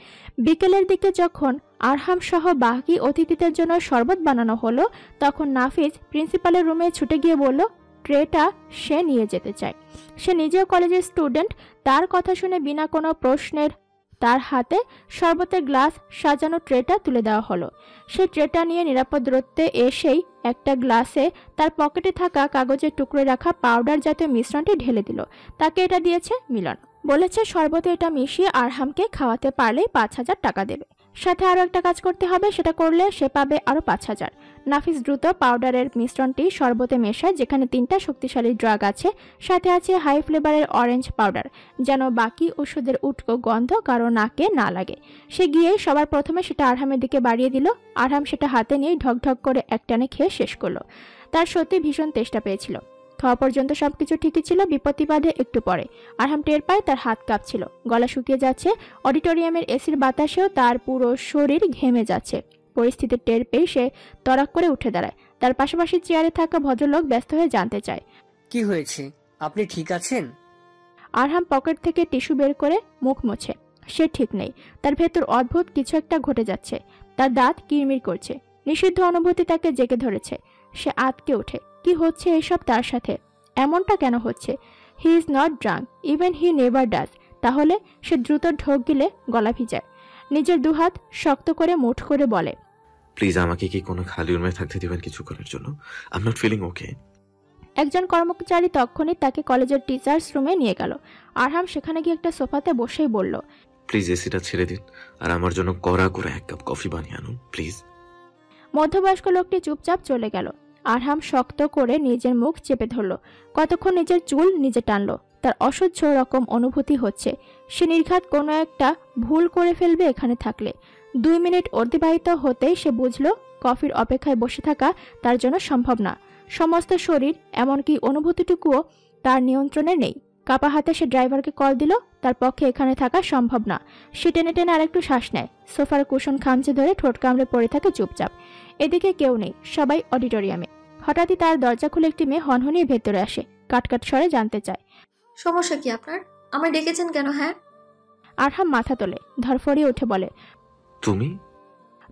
বিকেলের দিকে যখন আরহাম সহ বাকি অতিথিদের জন্য শরবত বানানো হলো, তখন নাফিজ প্রিন্সিপালের রুমে ছুটে গিয়ে বলল ট্রেটা সে নিয়ে যেতে চায়। সে নিজেও কলেজের স্টুডেন্ট। তার কথা শুনে বিনা কোনো প্রশ্নের তার হাতে শরবতের গ্লাস সাজানো ট্রেটা তুলে দেওয়া হলো। সে ট্রেটা নিয়ে নিরাপদ দূরত্বে এসেই একটা গ্লাসে তার পকেটে থাকা কাগজের টুকরো রাখা পাউডার জাতীয় মিশ্রণটি ঢেলে দিল। তাকে এটা দিয়েছে মিলন, বলেছে শরবতে এটা মিশিয়ে আরহামকে খাওয়াতে পারলেই 5,000 টাকা দেবে। সাথে আরও একটা কাজ করতে হবে, সেটা করলে সে পাবে আরও 5,000। নাফিস দ্রুত পাউডারের মিশ্রণটি শরবতে মেশায়, যেখানে 3টা শক্তিশালী ড্রাগ আছে, সাথে আছে হাই ফ্লেভারের অরেঞ্জ পাউডার, যেন বাকি ওষুধের উটকো গন্ধ কারো নাকে না লাগে। সে গিয়ে সবার প্রথমে সেটা আরহামের দিকে বাড়িয়ে দিল। আরহাম সেটা হাতে নিয়ে ঢকঢক করে একটানে খেয়ে শেষ করলো। তার সত্যি ভীষণ তেষ্টা পেয়েছিল। খাওয়া পর্যন্ত সবকিছু ঠিকই ছিল, বিপত্তি বাধে একটু পরে। আরহাম টের পায় তার হাত কাঁপছিল, গলা শুকিয়ে যাচ্ছে, অডিটোরিয়ামের এসির বাতাসেও তার পুরো শরীর ঘেমে যাচ্ছে। পরিস্থিতির টের পেয়ে সে তড়াক করে উঠে দাঁড়ায়। তার পাশাপাশি চেয়ারে থাকা ভদ্রলোক ব্যস্ত হয়ে জানতে চায়, কি হয়েছে, আপনি ঠিক আছেন? আরহাম পকেট থেকে টিস্যু বের করে মুখ মোছে। সে ঠিক নেই, তার ভেতর অদ্ভুত কিছু একটা ঘটে যাচ্ছে। তার দাঁত কিরমির করছে, নিষিদ্ধ অনুভূতি তাকে জেগে ধরেছে। সে আঁতকে ওঠে। কি হচ্ছে এসব তার সাথে? এমনটা কেন হচ্ছে? He is not drunk, even he never does. তাহলে? সে দ্রুত ঢোক গিলে গলা ভিজায়, নিজের দুহাত শক্ত করে মুঠ করে বলে, প্লিজ আমাকে কি কোনো খালি রুমে থাকতে দিবেন কিছু করার জন্য? I am not feeling okay. একজন কর্মচারী তখনই তাকে কলেজের টিচার্স রুমে নিয়ে গেল। আরহাম সেখানে গিয়ে একটা সোফাতে বসেই বলল, প্লিজ এসিটা ছেড়ে দিন আর আমার জন্য কড়া করে 1 কাপ কফি বানিয়ে আনুন প্লিজ। মধ্যবয়স্ক লোকটি চুপচাপ চলে গেল। আরহাম শক্ত করে নিজের মুখ চেপে ধরল। কতক্ষণ নিজের চুল নিজে টানল। তার অসহ্য রকম অনুভূতি হচ্ছে। সে নির্ঘাত কোনো একটা ভুল করে ফেলবে এখানে থাকলে। 2 মিনিট অতিবাহিত হতেই সে বুঝল কফির অপেক্ষায় বসে থাকা তার জন্য সম্ভব না। সমস্ত শরীর, এমনকি অনুভূতিটুকুও তার নিয়ন্ত্রণে নেই। কাপা হাতে সে ড্রাইভারকে কল দিল। তার পক্ষে এখানে থাকা সম্ভব না। সে টেনে টেনে আরেকটু শ্বাস নেয়। সোফার কুশন খামচে ধরে ঠোঁট কামড়ে পড়ে থাকে চুপচাপ। এদিকে কেউ নেই, সবাই অডিটোরিয়ামে। হঠাৎই তার দরজা খুলে একটি মেয়ে হনহনিয়ে ভেতরে আসে। কাটকাট স্বরে জানতে চায়, সমস্যা কি আপনার? আমায় ডেকেছেন কেন? হ্যাঁ। আরহাম মাথা তোলে, ধরফড়িয়ে উঠে বলে, তুমি?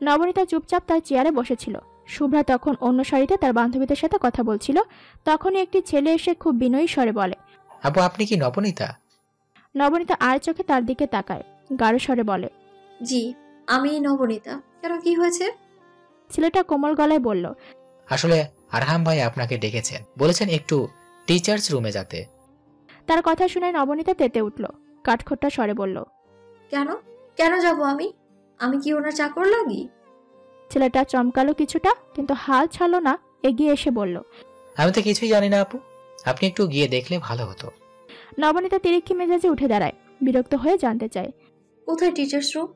নবনীতা চুপচাপ তার চেয়ারে বসেছিল। শুভ্রা তখন অন্য সারিতে তার বান্ধবীদের সাথে কথা বলছিল। তখনই একটি ছেলে এসে খুব বিনয়ী স্বরে বলে, আপু আপনি কি নবনীতা? নবনীতা আর চোখে তার দিকে তাকায়, গাঢ় স্বরে বলে, জি আমি নবনীতা। কেন, কি হয়েছে? ছেলেটা কোমল গলায় বলল, আসলে আরহাম ভাই আপনাকে ডেকেছেন, বলেছেন একটু টিচার্স রুমে যেতে। তার কথা শুনে নবনীতা তেতে উঠল, কাঠখোট্টা স্বরে বলল, কেন কেন যাব আমি? আমি কি ওনার চাকর লাগি? ছেলেটা চমকালো কিছুটা, কিন্তু হাল ছাড়লো না। এগিয়ে এসে বলল, আমি তো কিছুই জানি না আপু, আপনি একটু গিয়ে দেখলে ভালো হতো। নবনীতা তিরিক্ষি মেজাজে উঠে দাঁড়ায়, বিরক্ত হয়ে জানতে চায়, কোথায় টিচার্স রুম?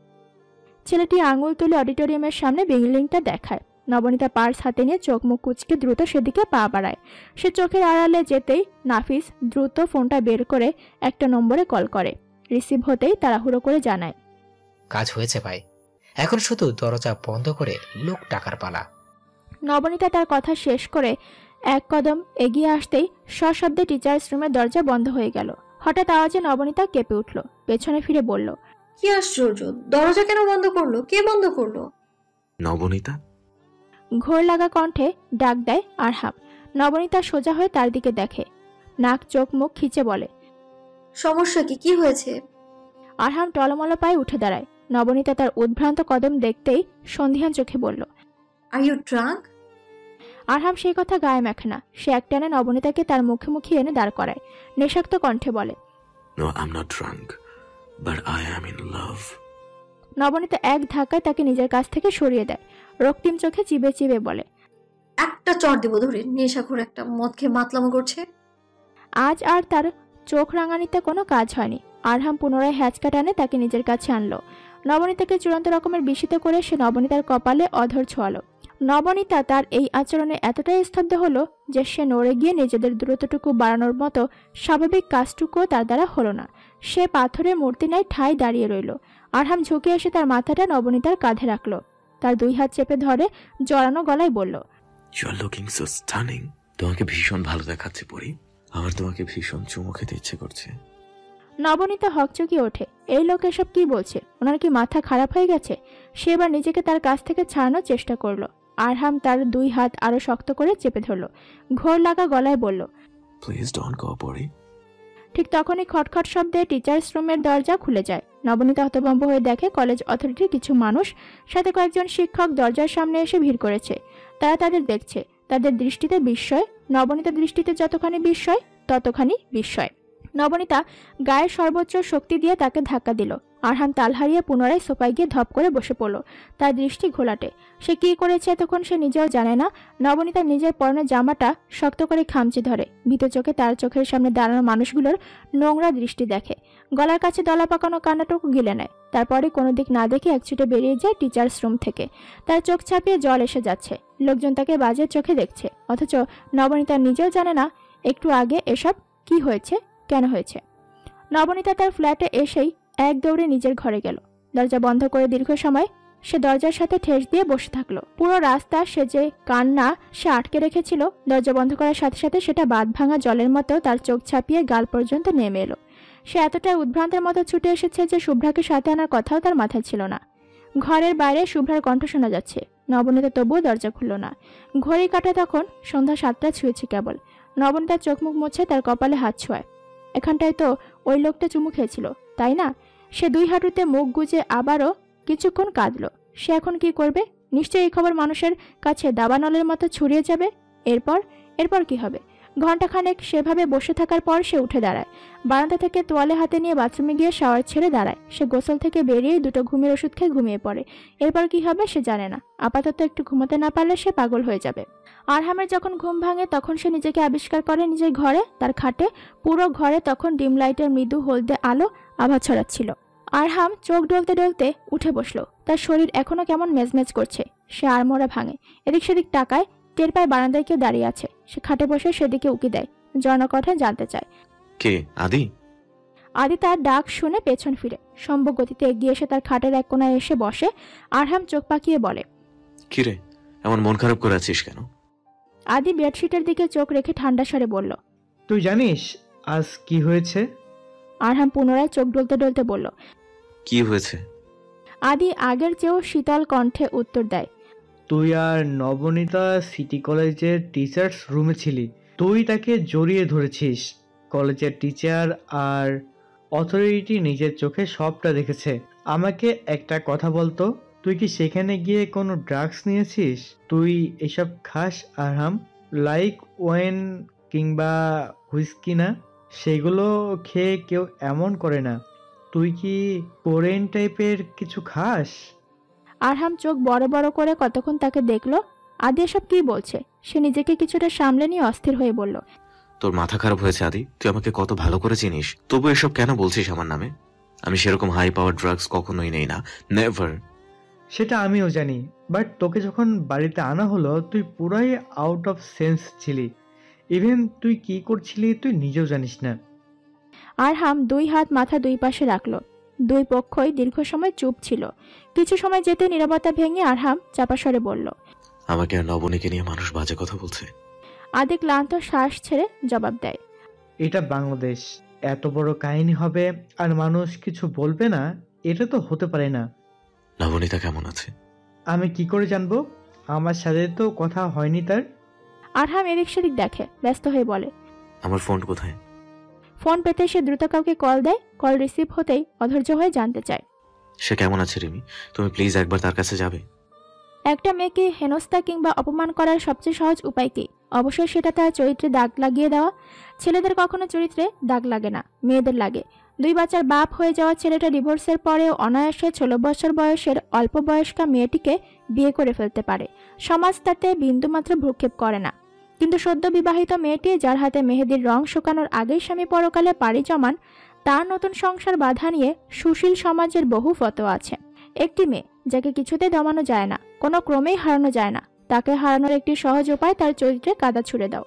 ছেলেটি আঙুল তুলে অডিটোরিয়ামের সামনে বিল্ডিংটা দেখায়। নবনীতা পার্স হাতে নিয়ে চোখ মুখ কুচকে দ্রুত সেদিকে পা বাড়ায়। সে চোখের আড়ালে যেতেই নাফিস দ্রুত ফোনটা বের করে একটা নম্বরে কল করে। রিসিভ হতেই তাড়াহুড়ো করে জানায়, কাজ হয়েছে ভাই, এখন শুধু দরজা বন্ধ করে লোক টাকার পালা। নবনীতা তার কথা শেষ করে এক কদম এগিয়ে আসতেই সশব্দে টিচার্স রুমের দরজা বন্ধ হয়ে গেল। হঠাৎ আওয়াজে নবনীতা কেঁপে উঠল, পেছনে ফিরে বলল, কি আশ্চর্য, দরজা কেন বন্ধ করলো? কে বন্ধ করলো? নবনীতা। ঘোর লাগা কণ্ঠে ডাক দেয় আরহাম। নবনীতা সোজা হয়ে তার দিকে দেখে, নাক চোখ মুখ খিচে বলে, সমস্যা কি? কি হয়েছে? আরহাম টলমল পায়ে উঠে দাঁড়ায়। নবনীতা তার উদ্ভ্রান্ত কদম দেখতেই সন্ধিহান চোখে বলল, আর ইউ ড্রাঙ্ক? আরহাম সেই কথা গায়ে মাখে না। সে একটানে নবনীতাকে তার মুখে মুখে এনে দাঁড় করায়। নেশাক্ত কণ্ঠে বলে, no I am not drunk but I am in love. Nabanita এক ধাক্কায় তাকে নিজের কাছ থেকে সরিয়ে দেয়। রক্তিম চোখে চিবে চিবে বলে, একটা চড় দেবো ধরে, নেশাখোর একটা, মদ খেয়ে মাতলামো করছে। আজ আর তার চোখ রাঙানিতে কোনো কাজ হয়নি। আরহাম পুনরায় হ্যাচকা টানে তাকে নিজের কাছে আনলো। নবনীতাকে চূড়ান্ত রকমের বিস্মিত করে সে নবনীতার কপালে অধর ছোঁয়ালো। নবনীতা তার এই আচরণে এতটাই স্তব্ধ হলো যে সে নড়ে গিয়ে নিজেদের দূরত্বটুকু বাড়ানোর মতো স্বাভাবিক কাজটুকুও তার দ্বারা হলো না। সে পাথরের মূর্তি নাই ঠায় দাঁড়িয়ে রইল। আরহাম ঝুঁকে এসে তার মাথাটা নবনীতার কাঁধে রাখলো। তার দুই হাত চেপে ধরে জড়ানো গলায় বলল, you are looking so stunning. তোমাকে ভীষণ ভালো দেখাচ্ছে পরি। আমার তোমাকে ভীষণ চুমু খেতে ইচ্ছে করছে। নবনীতা হকচকিয়ে ওঠে। এই লোক এসব কি বলছে? ওনার কি মাথা খারাপ হয়ে গেছে? সে এবার নিজেকে তার কাছ থেকে ছাড়ানোর চেষ্টা করলো। আরহাম তার দুই হাত আরো শক্ত করে চেপে ধরল। ঘোর লাগা গলায় বলল, প্লিজ ডোন্ট গো পরি। ঠিক তখনই খটখট শব্দে টিচার্স রুমের দরজা খুলে যায়। নবনীতা হতভম্ব হয়ে দেখে কলেজ অথরিটির কিছু মানুষ সাথে কয়েকজন শিক্ষক দরজার সামনে এসে ভিড় করেছে। তারা তাদের দেখছে। তাদের দৃষ্টিতে বিস্ময়। নবনীতার দৃষ্টিতে যতখানি বিস্ময় ততখানি বিস্ময়। নবনীতা গায়ের সর্বোচ্চ শক্তি দিয়ে তাকে ধাক্কা দিল। আরহাম তাল হারিয়ে পুনরায় সোফায় গিয়ে ধপ করে বসে পড়ল। তার দৃষ্টি ঘোলাটে। সে কি করেছে এতক্ষণ সে নিজেও জানে না। নবনীতা নিজের পরনের জামাটা শক্ত করে খামচে ধরে। ভীত চোখে তার চোখের সামনে দাঁড়ানো মানুষগুলোর নোংরা দৃষ্টি দেখে। গলার কাছে দলা পাকানো কান্নাটুকু গিলে নেয়। তারপরে কোনো দিক না দেখে একছুটে বেরিয়ে যায় টিচার্স রুম থেকে। তার চোখ ছাপিয়ে জল এসে যাচ্ছে। লোকজন তাকে বাজে চোখে দেখছে। অথচ নবনীতা নিজেও জানে না একটু আগে এসব কি হয়েছে, কেন হয়েছে। নবনীতা তার ফ্ল্যাটে এসেই এক দৌড়ে নিজের ঘরে গেল। দরজা বন্ধ করে দীর্ঘ সময় সে দরজার সাথে ঠেস দিয়ে বসে থাকলো। পুরো রাস্তা সে যে কান্না সে আটকে রেখেছিল, দরজা বন্ধ করার সাথে সাথে সেটা বাঁধ ভাঙা জলের মতো তার চোখ ছাপিয়ে গাল পর্যন্ত নেমে এলো। সে এতটাই উদ্ভ্রান্তের মতো ছুটে এসেছে যে শুভ্রাকে সাথে আনার কথাও তার মাথায় ছিল না। ঘরের বাইরে শুভ্রার কণ্ঠ শোনা যাচ্ছে। নবনীতা তবুও দরজা খুলল না। ঘড়ি কাটে তখন সন্ধ্যা 7টা ছুঁয়েছে কেবল। নবনীতা চোখ মুখ মুছে তার কপালে হাত ছোঁয়ায়। এখানটায় তো ওই লোকটা চুমু খেয়েছিল, তাই না? সে দুই হাঁটুতে মুখ গুজে আবারও কিছুক্ষণ কাঁদল। সে এখন কি করবে? নিশ্চয়ই এই খবর মানুষের কাছে দাবানলের মতো ছড়িয়ে যাবে। এরপর কি হবে? ঘণ্টাখানেক সেভাবে বসে থাকার পর সে উঠে দাঁড়ায়। বারান্দা থেকে তোয়ালে হাতে নিয়ে বাথরুমে গিয়ে শাওয়ার ছেড়ে দাঁড়ায়। সে গোসল থেকে বেরিয়ে দুটো ঘুমের ওষুধ খেয়ে ঘুমিয়ে পড়ে। এরপর কি হবে সে জানে না। আপাতত একটু ঘুমাতে না পারলে সে পাগল হয়ে যাবে। আরহামের যখন ঘুম ভাঙে তখন সে নিজেকে আবিষ্কার করে নিজের ঘরে, তার খাটে। পুরো ঘরে তখন ডিম লাইটের মৃদু হলদে আলো আভা ছড়াচ্ছিল। আরহাম চোখ ডলতে ডলতে উঠে বসলো। তার শরীর এখনো কেমন মেজমেজ করছে। সে আড়মোড়া ভাঙে, এদিক সেদিক তাকায়, টের পায় বারান্দায় কেউ দাঁড়িয়ে আছে। সে খাটে বসে সেদিকে উকি দেয়, জনকণ্ঠে জানতে চায়, কে? আদি? আদি তার ডাক শুনে পেছন ফিরে সম্ভব গতিতে এগিয়ে এসে তার খাটের এক কোনায় এসে বসে। আরহাম চোখ পাকিয়ে বলে, কিরে এমন মন খারাপ করে আছিস কেন? আদি বেডশিটের দিকে চোখ রেখে ঠান্ডা স্বরে বলল, তুই জানিস আজ কি হয়েছে? আরহাম পুনরায় চোখ ডলতে ডলতে বলল, কি হয়েছে? আদি আগের চেয়েও শীতল কণ্ঠে উত্তর দেয়, তুই আর নবনীতা সিটি কলেজের টিচার্স রুমে ছিলি। তুই তাকে জড়িয়ে ধরেছিস। কলেজের টিচার আর অথরিটি নিজের চোখে সবটা দেখেছে। আমাকে একটা কথা বলতো, তুই কি সেখানে গিয়ে কোনো ড্রাগস নিয়েছিস? তুই এসব খাস আরহাম? লাইক ওয়েন কিংবা হুইস্কি না? সেগুলো খেয়ে কেউ এমন করে না। তুই কি কোরেন টাইপের কিছু খাস? আরহাম চোখ বড় বড় করে কতক্ষণ তাকে দেখলো। আদি এসব কি বলছে? সে নিজেকে কিছুটা সামলে নিয়ে অস্থির হয়ে বলল, তোর মাথা খারাপ হয়েছে আদি? তুই আমাকে কত ভালো করে চিনিস, তবু এসব কেন বলছিস আমার নামে? আমি সেরকম হাই পাওয়ার ড্রাগস কখনোই নেই না, নেভার। সেটা আমিও জানি, বাট তোকে যখন বাড়িতে আনা হলো তুই পুরাই আউট অফ সেন্স ছিলি। ইভেন তুই কি করছিলি তুই নিজেও জানিস না। আরহাম দুই হাত মাথা দুই পাশে রাখলো। দুই পক্ষই দীর্ঘ সময় চুপ ছিল। কিছু সময় যেতে নীরবতা ভেঙে আরহাম চাপা স্বরে বলল, আমাকে আর নবনীকে নিয়ে মানুষ বাজে কথা বলছে। আদি ক্লান্ত শ্বাস ছেড়ে জবাব দেয়, এটা বাংলাদেশ। এত বড় কাহিনী হবে আর মানুষ কিছু বলবে না, এটা তো হতে পারে না। নবনীতা কেমন আছে? আমি কি করে জানবো? আমার সাথে তো কথা হয়নি তার। আরহাম এদিক সেদিক দেখে, ব্যস্ত হয়ে বলে, আমার ফোন কোথায়? ফোন পেতে সে দ্রুত কাউকে কল দেয়। কল রিসিভ হতেই অধৈর্য হয়ে জানতে চায়, সে কেমন আছে রিমি? তুমি প্লিজ একবার তার কাছে যাবে। একটা মেয়েকে হেনস্থা কিংবা অপমান করার সবচেয়ে সহজ উপায় কি? অবশ্যই সেটা তার চরিত্রে দাগ লাগিয়ে দেওয়া। ছেলেদের কখনো চরিত্রে দাগ লাগে না, মেয়েদের লাগে। 2 বাচ্চার বাপ হয়ে যাওয়া ছেলেটা ডিভোর্সের পরেও অনায়াসে 16 বছর বয়সের অল্প বয়স্কা মেয়েটিকে বিয়ে করে ফেলতে পারে। সমাজ তাতে বিন্দুমাত্র ভ্রুক্ষেপ করে না। কিন্তু সদ্য বিবাহিত মেয়েটি, যার হাতে মেহেদির রং শুকানোর আগেই স্বামী পরকালে পাড়ি জমান, তার নতুন সংসার বাধা নিয়ে সুশীল সমাজের বহু ফতোয়া আছে। একটি মেয়ে যাকে কিছুতে দমানো যায় না, কোনো ক্রমেই হারানো যায় না, তাকে হারানোর একটি সহজ উপায় তার চরিত্রে কাদা ছুঁড়ে দাও।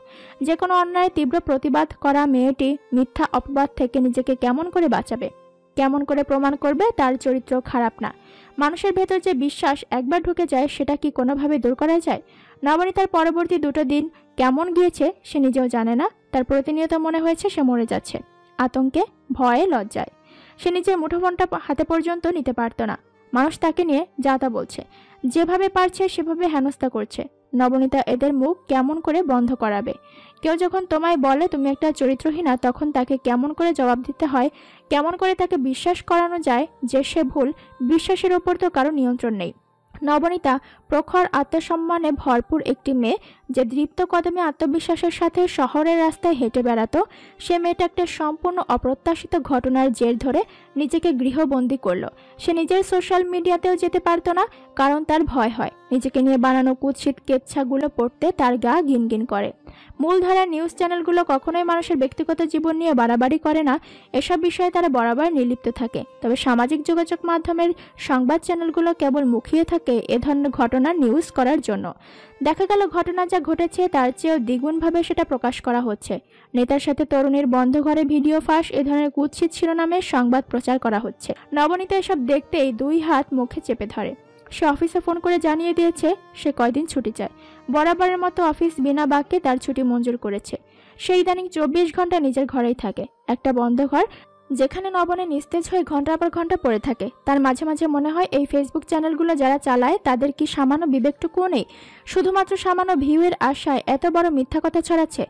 যে কোনো অন্যায়ের তীব্র প্রতিবাদ করা মেয়েটি মিথ্যা অপবাদ থেকে নিজেকে কেমন করে বাঁচাবে, কেমন করে প্রমাণ করবে তার চরিত্র খারাপ না। মানুষের ভেতর যে বিশ্বাস একবার ঢুকে যায়, সেটা কি কোনোভাবে দূর করা যায়? নবনীতার পরবর্তী 2টো দিন কেমন গিয়েছে সে নিজেও জানে না। তার প্রতিনিয়ত মনে হয়েছে সে মরে যাচ্ছে, আতঙ্কে, ভয়ে, লজ্জায়। সে নিজের মুঠোফোনটা হাতে পর্যন্ত নিতে পারত না। মানুষ তাকে নিয়ে যা তা বলছে, যেভাবে পারছে সেভাবে হেনস্থা করছে। নবনীতা এদের মুখ কেমন করে বন্ধ করাবে? কেউ যখন তোমায় বলে তুমি একটা চরিত্রহীনা, তখন তাকে কেমন করে জবাব দিতে হয়, কেমন করে তাকে বিশ্বাস করানো যায় যে সে ভুল? বিশ্বাসের ওপর তো কারো নিয়ন্ত্রণ নেই। নবনীতা প্রখর আত্মসম্মানে ভরপুর একটি মেয়ে, যে দৃপ্ত কদমে আত্মবিশ্বাসের সাথে শহরের রাস্তায় হেঁটে বেড়াতো। সে মেয়েটা একটা সম্পূর্ণ অপ্রত্যাশিত ঘটনার জের ধরে নিজেকে গৃহবন্দী করলো। সে নিজের সোশ্যাল মিডিয়াতেও যেতে পারতো না, কারণ তার ভয় হয় নিজেকে নিয়ে বানানো কুৎসিত কেচ্ছাগুলো পড়তে তার গা গিনগিন করে। মূলধারার নিউজ চ্যানেলগুলো কখনোই মানুষের ব্যক্তিগত জীবন নিয়ে বাড়াবাড়ি করে না, এসব বিষয়ে তারা বরাবর নির্লিপ্ত থাকে। তবে সামাজিক যোগাযোগ মাধ্যমের সংবাদ চ্যানেলগুলো কেবল মুখিয়ে থাকে এ ধরনের ঘটনার নিউজ করার জন্য। দেখা গেল ঘটনা যা ঘটেছে তার চেয়েও দ্বিগুণভাবে সেটা প্রকাশ করা হচ্ছে। নেতার সাথে তরুণীর বন্ধ ঘরে ভিডিও ফাঁস, এ ধরনের কুৎসিত শিরোনামে সংবাদ প্রচার করা হচ্ছে। নবনীতা এসব দেখতেই 2 হাত মুখে চেপে ধরে। সে অফিসে ফোন করে জানিয়ে দিয়েছে সে কয়দিন ছুটি চায়। বরাবরের মতো অফিস বিনা বাক্যে তার ছুটি মঞ্জুর করেছে। সে ইদানিং 24 ঘন্টা নিজের ঘরেই থাকে, একটা বন্ধ ঘর যেখানে নবনী নিস্তেজ হয়ে ঘন্টার পর ঘন্টা পড়ে থাকে। তার মাঝে মাঝে মনে হয় এই ফেসবুক চ্যানেলগুলো যারা চালায় তাদের কি সামান্য বিবেকটুকুও নেই? শুধুমাত্র সামান্য ভিউয়ের আশায় এত বড় মিথ্যা কথা ছড়াচ্ছে।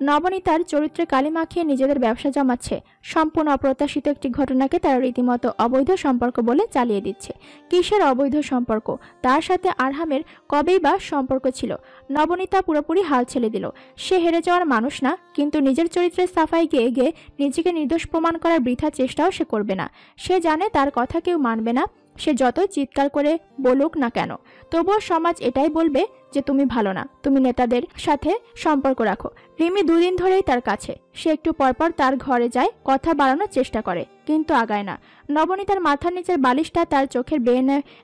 নবনীতার চরিত্রে কালি মাখিয়ে নিজেদের ব্যবসা জমাচ্ছে। সম্পূর্ণ অপ্রত্যাশিত একটি ঘটনাকে তারা রীতিমতো অবৈধ সম্পর্ক বলে চালিয়ে দিচ্ছে। কিসের অবৈধ সম্পর্ক? তার সাথে আরহামের কবেই বা সম্পর্ক ছিল? নবনীতা পুরোপুরি হাল ছেড়ে দিল। সে হেরে যাওয়ার মানুষ না, কিন্তু নিজের চরিত্রের সাফাই গিয়ে গিয়ে নিজেকে নির্দোষ প্রমাণ করার বৃথা চেষ্টাও সে করবে না। সে জানে তার কথা কেউ মানবে না, সে যত চিৎকার করে বলুক না কেন। তবুও সমাজ এটাই বলবে যে তুমি ভালো না, তুমি নেতাদের সাথে সম্পর্ক রাখো। রিমি 2 দিন ধরেই তার কাছে। সে একটু পরপর তার ঘরে যায়, কথা বাড়ানোর চেষ্টা করে, কিন্তু আগায় না। নবনীতার মাথার নিচের বালিশটা তার চোখের বেয়ে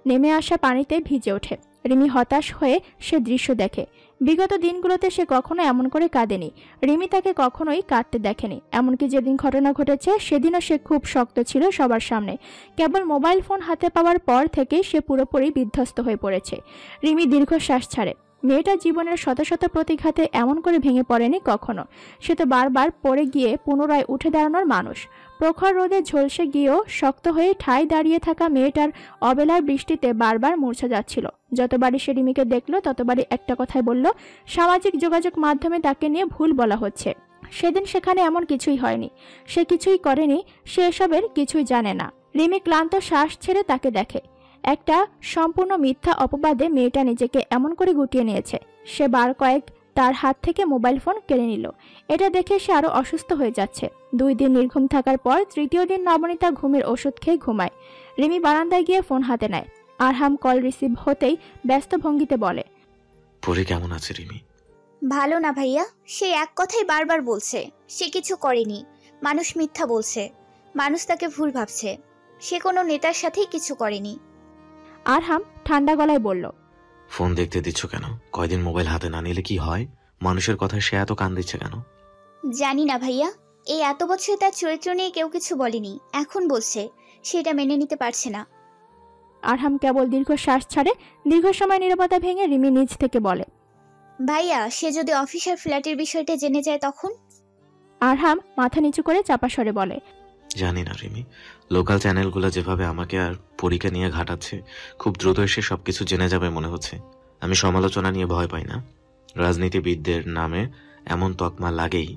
নেমে আসা পানিতে ভিজে ওঠে। রিমি হতাশ হয়ে সে দৃশ্য দেখে। বিগত দিনগুলোতে সে কখনো এমন করে কাঁদেনি। রিমি তাকে কখনোই কাঁদতে দেখেনি। এমনকি যেদিন ঘটনা ঘটেছে সেদিনও সে খুব শক্ত ছিল সবার সামনে। কেবল মোবাইল ফোন হাতে পাওয়ার পর থেকে সে পুরোপুরি বিধ্বস্ত হয়ে পড়েছে। রিমি দীর্ঘশ্বাস ছাড়ে। মেয়েটা জীবনের শত শত প্রতিঘাতে এমন করে ভেঙে পড়েনি কখনো। সে তো বারবার পড়ে গিয়ে পুনরায় উঠে দাঁড়ানোর মানুষ। প্রখর রোদে ঝলসে গিয়েও শক্ত হয়ে ঠায় দাঁড়িয়ে থাকা মেয়েটার অবেলার বৃষ্টিতে বারবার মূর্ছা যাচ্ছিল। যতবারই সে রিমিকে দেখলো ততবারই একটা কথাই বলল, সামাজিক যোগাযোগ মাধ্যমে তাকে নিয়ে ভুল বলা হচ্ছে। সেদিন সেখানে এমন কিছুই হয়নি, সে কিছুই করেনি, সে এসবের কিছুই জানে না। রিমি ক্লান্ত শ্বাস ছেড়ে তাকে দেখে। একটা সম্পূর্ণ মিথ্যা অপবাদে মেয়েটা নিজেকে এমন করে গুটিয়ে নিয়েছে। সে বার কয়েক তার হাত থেকে মোবাইল ফোন কেড়ে নিল। এটা দেখে সে আরো অসুস্থ হয়ে যাচ্ছে। 2 দিন নির্ঘুম থাকার পর 3য় দিন নবনীতা ঘুমের ওষুধ খেয়ে ঘুমায়। রিমি বারান্দায় গিয়ে ফোন হাতে নেয়। আরহাম কল রিসিভ হতেই ব্যস্ত ভঙ্গিতে বলে, পরে কেমন আছে রিমি? ভালো না ভাইয়া, সে এক কথাই বারবার বলছে সে কিছু করেনি। মানুষ মিথ্যা বলছে, মানুষ তাকে ভুল ভাবছে। সে কোনো নেতার সাথেই কিছু করেনি। আরহাম ঠান্ডা গলায় বলল, ফোন দেখতে দিচ্ছ কেন? কয়দিন মোবাইল হাতে না নিলে কি হয়? মানুষের কথায় সে এত কান দিচ্ছে কেন? জানি না ভাইয়া, এই এত বছর তার চরিত্র নিয়ে কেউ কিছু বলেনি, এখন বলছে, সেটা মেনে নিতে পারছে না। আরহাম কেবল দীর্ঘশ্বাস ছাড়ে। দীর্ঘ সময় নীরবতা ভেঙে রিমি নিজ থেকে বলে, ভাইয়া, সে যদি অফিসার ফ্ল্যাটের বিষয়টা জেনে যায় তখন? আরহাম মাথা নিচু করে চাপা স্বরে বলে, জানি না রিমি, লোকাল চ্যানেলগুলো যেভাবে আমাকে আর পরীক্ষা নিয়ে ঘাটাচ্ছে, খুব দ্রুত এসে সবকিছু জেনে যাবে মনে হচ্ছে। আমি সমালোচনা নিয়ে ভয় পাই না। রাজনীতিবিদদের নামে এমন তকমা লাগেই,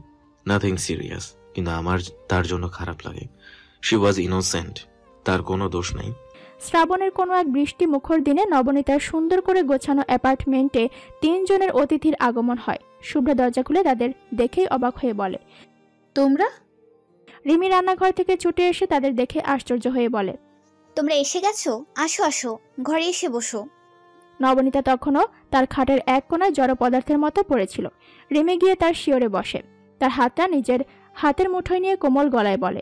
নাথিং সিরিয়াস, কিন্তু আমার তার জন্য খারাপ লাগে। শি ওয়াজ ইনোসেন্ট, তার কোনো দোষ নাই। শ্রাবণের কোনো এক বৃষ্টি মুখর দিনে নবনীতার সুন্দর করে গোছানো অ্যাপার্টমেন্টে 3 জনের অতিথির আগমন হয়। শুভ্র দরজা খুলে তাদের দেখেই অবাক হয়ে বলে, তোমরা? রিমি রান্নাঘর থেকে ছুটে এসে তাদের দেখে আশ্চর্য হয়ে বলে, তোমরা এসে গেছো? আসো আসো, ঘরে এসে বসো। নবনীতা তখনও তার খাটের এক কোণায় জড় পদার্থের মতো পড়েছিল। রিমি গিয়ে তার শিয়রে বসে, তার হাতটা নিজের হাতের মুঠোয় নিয়ে কোমল গলায় বলে,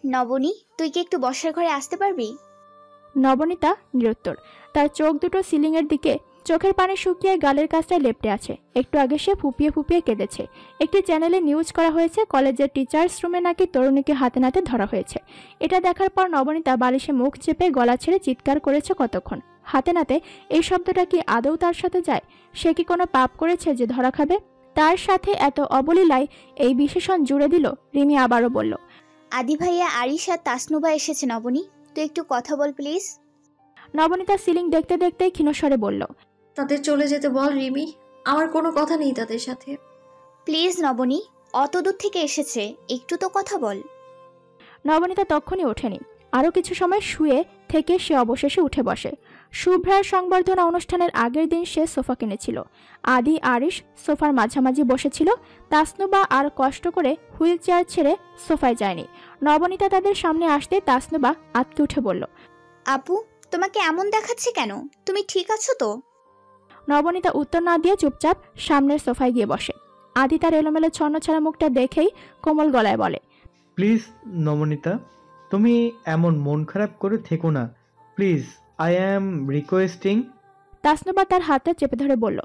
নবনী, তুই কি একটু বসার ঘরে আসতে পারবি? নবনীতা নিরুত্তর। তার চোখ দুটো সিলিং এর দিকে, চোখের পানি শুকিয়ে গালের কাছটায় লেপটে আছে। একটু আগে সে ফুপিয়ে ফুপিয়ে কেঁদেছে। একটি চ্যানেলে নিউজ করা হয়েছে কলেজের টিচার্স রুমে নাকি তরুণীকে হাতে নাতে ধরা হয়েছে। এটা দেখার পর নবনীতা বালিশে মুখ চেপে গলা ছেড়ে চিৎকার করেছে কতক্ষণ। হাতে নাতে এই শব্দটা কি আদৌ তার সাথে যায়? সে কি কোনো পাপ করেছে যে ধরা খাবে? তার সাথে এত অবলীলায় এই বিশেষণ জুড়ে দিল। রিমি আবারও বলল, আদি ভাইয়া, আরিশ আর তাসনুবা এসেছে। নবনী, তুই একটু কথা বল প্লিজ। নবনীতা সিলিং দেখতে দেখতেই ক্ষীণস্বরে বলল, তাদের চলে যেতে বল রিমি, আমার কোনো কথা নেই তাদের সাথে। প্লিজ নবনী, অত দূর থেকে এসেছে, একটু তো কথা বল। নবনীতা তখনই ওঠেনি। আরও কিছু সময় শুয়ে থেকে সে অবশেষে উঠে বসে। শুভ্রার সংবর্ধনা অনুষ্ঠানের আগের দিন সে সোফা কিনেছিল। আদি আরিশ সোফার মাঝামাঝি বসেছিল। তাসনুবা আর কষ্ট করে হুইল চেয়ার ছেড়ে সোফায় যায়নি। নবনীতা তাদের সামনে আসতে তাসনুবা আটকে উঠে বলল, আপু, তোমাকে এমন দেখাচ্ছে কেন? তুমি ঠিক আছো তো? নবনীতা উত্তর না দিয়ে চুপচাপ সামনের সোফায় গিয়ে বসে। আদি তার এলোমেলো ছন্নছাড়া মুখটা দেখেই কোমল গলায় বলে, প্লিজ নবনীতা, তুমি এমন মন খারাপ করে থেকো না, please, I am requesting. Tasnuva তার হাতটা চেপে ধরে বলল,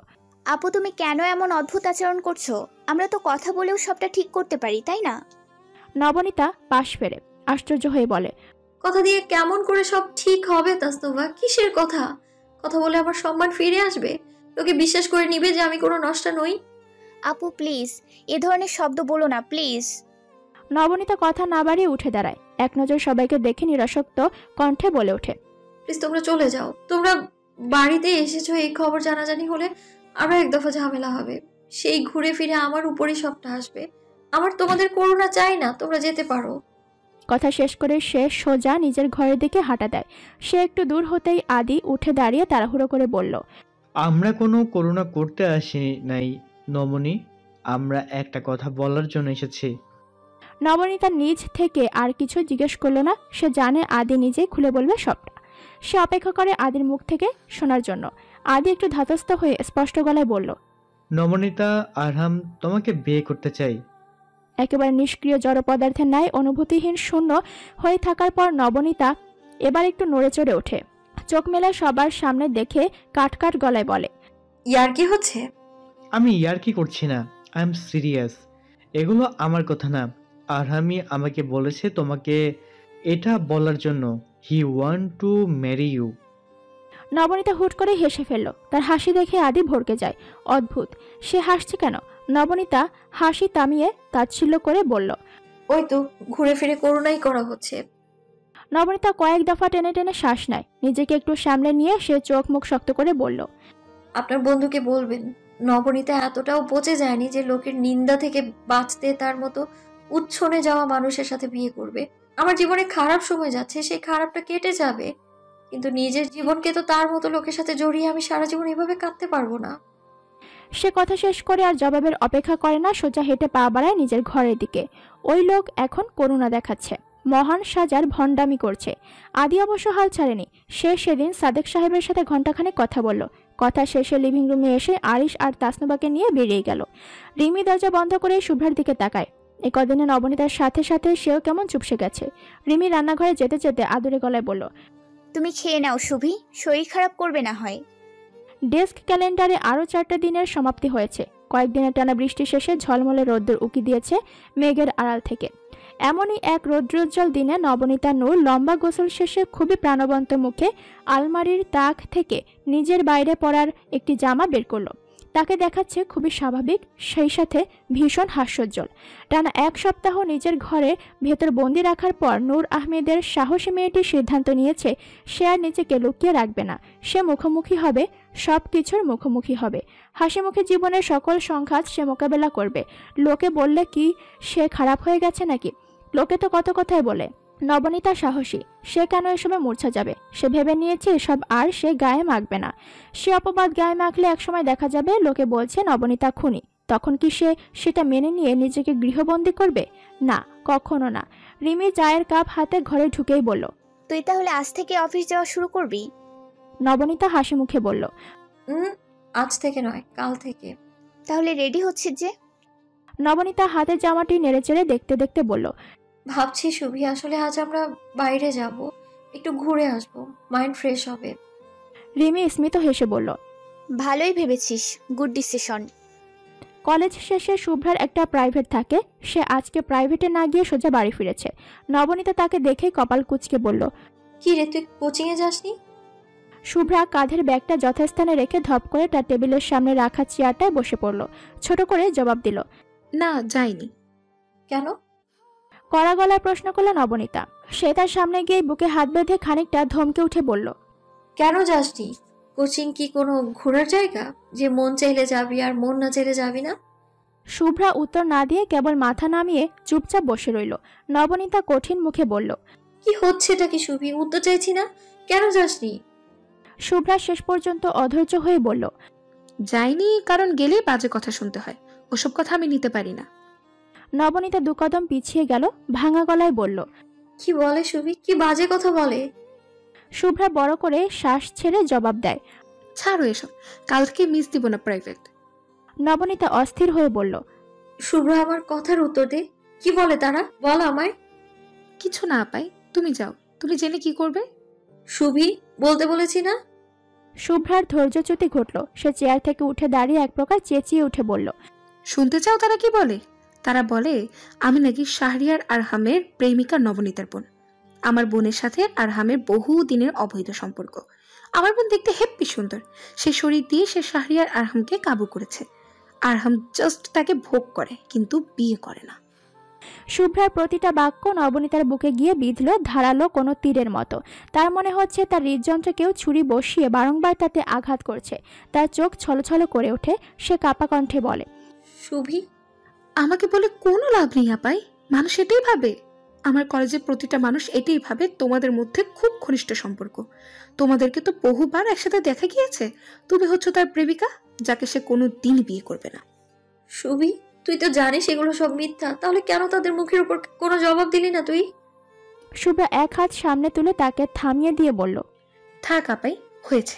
আপু, তুমি কেন এমন অদ্ভুত আচরণ করছো? আমরা তো কথা বলেও সবটা ঠিক করতে পারি, তাই না? নবনীতা পাশ ফেরে আশ্চর্য হয়ে বলে, কথা দিয়ে কেমন করে সব ঠিক হবে তাসনুবা? কিসের কথা? কথা বলে আমার সম্মান ফিরে আসবে? লোকে বিশ্বাস করে নিবে যে আমি কোনো নষ্টা নই? আপু প্লিজ, এ ধরনের শব্দ বলো না প্লিজ। নবনীতা কথা না বাড়িয়ে উঠে দাঁড়ায়। এক নজর সবাইকে দেখে নিরাসক্ত কণ্ঠে বলে ওঠে, প্লিজ তোমরা চলে যাও। তোমরা বাড়িতে এসেছো, এই খবর জানাজানি হলে আরো এক দফা ঝামেলা হবে। সেই ঘুরে ফিরে আমার উপরই সবটা আসবে। আমার তোমাদের করুণা চাই না, তোমরা যেতে পারো। কথা শেষ করে সে সোজা নিজের ঘরের দিকে হাঁটা দেয়। সে একটু দূর হতেই আদি উঠে দাঁড়িয়ে তাড়াহুড়ো করে বলল, আমরা কোনো করুণা করতে আসি নাই নবনী, আমরা একটা কথা বলার জন্য এসেছি। নবনীতা নিজ থেকে আর কিছু জিজ্ঞেস করলো না। সে জানে আদি নিজেই খুলে বলবে সবটা। সে অপেক্ষা করে আদির মুখ থেকে শোনার জন্য। আদি একটু ধাতস্থ হয়ে স্পষ্ট গলায় বলল, নবনীতা, আরহাম তোমাকে বিয়ে করতে চাই। একেবারে নিষ্ক্রিয় জড় পদার্থের ন্যায় অনুভূতিহীন শূন্য হয়ে থাকার পর নবনীতা এবার একটু নড়ে চড়ে ওঠে। চোখ মেলা সবার সামনে দেখে কাটকাট গলায় বলে, ইয়ার কি হচ্ছে? আমি ইয়ার্কি করছি না, আই এম সিরিয়াস। এগুলো আমার কথা না, আরহামি আমাকে বলেছে তোমাকে এটা বলার জন্য। He want to marry you. Nabanita হুট করে হেসে ফেলল। তার হাসি দেখে আদি ভরকে যায়। অদ্ভুত, সে হাসছে কেন? নবনীতা হাসি থামিয়ে তাচ্ছিল্য করে বলল, ওই তো ঘুরে ফিরে করুণাই করা হচ্ছে। নবনীতা কয়েক দফা টেনে টেনে শ্বাস নেয়। নিজেকে একটু সামলে নিয়ে সে চোখ মুখ শক্ত করে বলল, আপনার বন্ধুকে বলবেন নবনীতা এতটাও পচে যায়নি যে লোকের নিন্দা থেকে বাঁচতে তার মতো উচ্ছনে যাওয়া মানুষের সাথে বিয়ে করবে। আমার জীবনে খারাপ সময় যাচ্ছে, সেই খারাপটা কেটে যাবে, কিন্তু নিজের জীবনকে তো তার মতো লোকের সাথে জড়িয়ে আমি সারা জীবন এভাবে কাটতে পারবো না। সে কথা শেষ করে আর জবাবের অপেক্ষা করে না, সোজা হেঁটে পা বাড়ায় নিজের ঘরের দিকে। ওই লোক এখন করুণা দেখাচ্ছে, মহান সাজার ভণ্ডামি করছে। আদি অবশ্য হাল ছাড়েনি। সে সেদিন সাদেক সাহেবের সাথে ঘণ্টাখানেক কথা বলল। কথা শেষে লিভিং রুমে এসে আরিশ আর তাসনুবাকে নিয়ে বেরিয়ে গেল। রিমি দরজা বন্ধ করে শুভ্রার দিকে তাকায়। এই কদিনে নবনীতার সাথে সাথে সেও কেমন চুপসে গেছে। রিমি রান্নাঘরে যেতে যেতে আদুরে গলায় বলল, তুমি খেয়ে নাও শুভি, শরীর খারাপ করবে না হয়। ডেস্ক ক্যালেন্ডারে আরও 4টা দিনের সমাপ্তি হয়েছে। কয়েকদিনের টানা বৃষ্টি শেষে ঝলমলে রোদ্দুর উকি দিয়েছে মেঘের আড়াল থেকে। এমনই এক রৌদ্রোজ্জ্বল দিনে নবনীতা নূর লম্বা গোসল শেষে খুবই প্রাণবন্ত মুখে আলমারির তাক থেকে নিজের বাইরে পরার একটি জামা বের করলো। তাকে দেখাচ্ছে খুবই স্বাভাবিক, সেই সাথে ভীষণ হাস্যোজ্জ্বল। টানা 1 সপ্তাহ নিজের ঘরে ভেতর বন্দি রাখার পর নূর আহমেদের সাহসী মেয়েটি সিদ্ধান্ত নিয়েছে সে আর নিজেকে লুকিয়ে রাখবে না। সে মুখোমুখি হবে, সব কিছুর মুখোমুখি হবে। হাসি মুখে জীবনের সকল সংঘাত সে মোকাবেলা করবে। লোকে বললে কি সে খারাপ হয়ে গেছে নাকি? লোকে তো কত কথাই বলে। নবনীতা সাহসী, সে কেন এসবে মূর্ছা যাবে? সে ভেবে নিয়েছে এসব আর সে গায়ে মাখবে না। সে অপবাদ গায়ে মাখলে একসময় দেখা যাবে লোকে বলছে নবনীতা খুনি, তখন কি সে সেটা মেনে নিয়ে নিজেকে গৃহবন্দী করবে? না, কখনো না। রিমি চায়ের কাপ হাতে ঘরে ঢুকেই বলল, তুই তাহলে আজ থেকে অফিস যাওয়া শুরু করবি? নবনীতা হাসি মুখে বলল, আজ থেকে নয়, কাল থেকে। তাহলে রেডি হচ্ছিস যে? নবনীতা হাতের জামাটি নেড়েচেড়ে দেখতে দেখতে বলল, ভাবছি শুভি, আসলে আজ আমরা বাইরে যাব, একটু ঘুরে আসব, মাইন্ড ফ্রেশ হবে। রিমি স্মিত হেসে বলল, ভালোই ভেবেছিস, গুড ডিসিশন। কলেজ শেষে শুভ্রার একটা প্রাইভেট থাকে, সে আজকে প্রাইভেটে না গিয়ে সোজা বাড়ি ফিরেছে। নবনীতা তাকে দেখে কপাল কুঁচকে বলল, কি রে, তুই কোচিংয়ে যাসনি? শুভ্রা কাঁধের ব্যাগটা যথাস্থানে রেখে ধপ করে তার টেবিলের সামনে রাখা চেয়ারটায় বসে পড়ল। ছোট করে জবাব দিল, না, যাইনি। কেন? কড়া গলায় প্রশ্ন করল নবনীতা। সে তার সামনে গিয়ে বুকে হাত বেঁধে খানিকটা ধমকে উঠে বলল, কেন যাসনি? কোচিং কি কোনো ঘোরার জায়গা যে মন চাইলে যাবি আর মন না চাইলে যাবি না? শুভ্রা উত্তর না দিয়ে কেবল মাথা নামিয়ে চুপচাপ বসে রইল। নবনীতা কঠিন মুখে বলল, কি হচ্ছে এটা কি শুভি? উত্তর চাইছি না, কেন যাসনি? শুভ্রা শেষ পর্যন্ত অধৈর্য হয়ে বলল, যাইনি কারণ গেলেই বাজে কথা শুনতে হয়, ওসব কথা আমি নিতে পারি না। নবনীতা দুকদম পিছিয়ে গেল, ভাঙা গলায় বলল, কি বলে শুভি? কি বাজে কথা বলে? শুভ্রা বড় করে শ্বাস ছেড়ে জবাব দেয়, ছাড়ো এসব, কাল থেকে মিস দিব না প্রাইভেট। নবনীতা অস্থির হয়ে বলল, শুভ্র আমার কথার উত্তর দে, কি বলে তারা? বল আমায়। কিছু না পাই, তুমি যাও, তুমি জেনে কি করবে? শুভি, বলতে বলেছি না। শুভ্রার ধৈর্যচ্যুতি ঘটল। সে চেয়ার থেকে উঠে দাঁড়িয়ে এক প্রকার চেঁচিয়ে উঠে বলল, শুনতে চাও তারা কি বলে? তারা বলে আমি নাকি শাহরিয়ার আরহামের প্রেমিকা নবনীতার বোন। আমার বোনের সাথে আরহামের বহু দিনের অবৈধ সম্পর্ক। আমার বোন দেখতে হেব্বি সুন্দর, সে শরীর দিয়ে সে শাহরিয়ার আরহামকে কাবু করেছে। আরহাম জাস্ট তাকে ভোগ করে, কিন্তু বিয়ে করে না। শুভ্রার প্রতিটা বাক্য নবনীতার বুকে গিয়ে বিঁধল ধারালো কোনো তীরের মতো। তার মনে হচ্ছে তার হৃদযন্ত্রে কেউ ছুরি বসিয়ে বারংবার তাতে আঘাত করছে। তার চোখ ছলছল করে ওঠে। সে কাপা কণ্ঠে বলে, শুভি, আমাকে বলে কোনো লাভ নেই আপাই। মানুষ এটাই ভাবে, আমার কলেজের প্রতিটা মানুষ এটাই ভাবে তোমাদের মধ্যে খুব ঘনিষ্ঠ সম্পর্ক। তোমাদেরকে তো বহুবার একসাথে দেখা গিয়েছে। তুমি হচ্ছে তার প্রেমিকা, যাকে সে কোনো দিন বিয়ে করবে না। শুভি, তুই তো জানিস এগুলো সব মিথ্যা, তাহলে কেন তাদের মুখের উপর কোনো জবাব দিলি না তুই? শুভ্রা এক হাত সামনে তুলে তাকে থামিয়ে দিয়ে বলল, থাক আপাই, হয়েছে।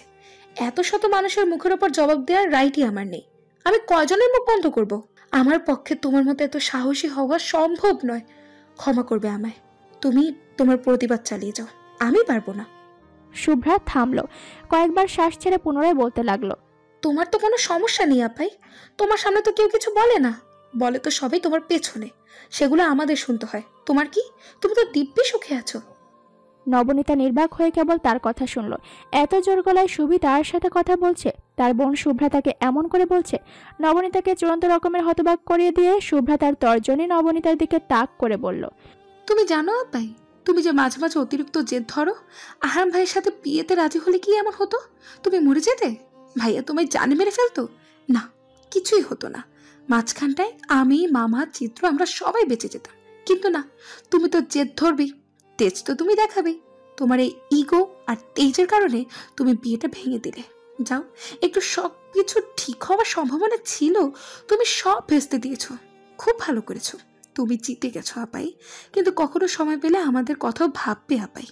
এত শত মানুষের মুখের উপর জবাব দেওয়ার রাইটই আমার নেই। আমি কয়জনের মুখ বন্ধ করব? আমার পক্ষে তোমার মতো এত সাহসী হওয়া সম্ভব নয়। ক্ষমা করবে আমায়। তুমি তোমার প্রতিবাদ চালিয়ে যাও, আমি পারবো না। শুভ্রা থামল। কয়েকবার শ্বাস ছেড়ে পুনরায় বলতে লাগলো, তোমার তো কোনো সমস্যা নেই আপাই। তোমার সামনে তো কেউ কিছু বলে না, বলে তো সবাই তোমার পেছনে। সেগুলো আমাদের শুনতে হয়। তোমার কি? তুমি তো দিব্যি সুখে আছো। নবনীতা নির্বাক হয়ে কেবল তার কথা শুনল। এত জোর গলায় শুভি তার সাথে কথা বলছে। তার বোন শুভ্রা তাকে এমন করে বলছে। নবনীতাকে চূড়ান্ত রকমের হতবাক করিয়ে দিয়ে শুভ্রা তার তর্জনী নবনীতার দিকে তাক করে বলল, তুমি জানো আপাই, তুমি যে মাঝে মাঝে অতিরিক্ত জেদ ধরো। আহাম ভাইয়ের সাথে বিয়েতে রাজি হলে কি এমন হতো? তুমি মরে যেতে? ভাইয়া তোমায় জানে মেরে ফেলতো? না, কিছুই হতো না। মাঝখানটায় আমি, মামা, চিত্র, আমরা সবাই বেঁচে যেতাম। কিন্তু না, তুমি তো জেদ ধরবি, তেজ তো তুমি দেখাবে। তোমার এই ইগো আর তেজের কারণে তুমি বিয়েটা ভেঙে দিলে। যাও, একটু সব কিছু ঠিক হওয়ার সম্ভাবনা ছিল, তুমি সব ভেস্তে দিয়েছ। খুব ভালো করেছো, তুমি জিতে গেছো আপাই। কিন্তু কখনো সময় পেলে আমাদের কথাও ভাববে আপাই।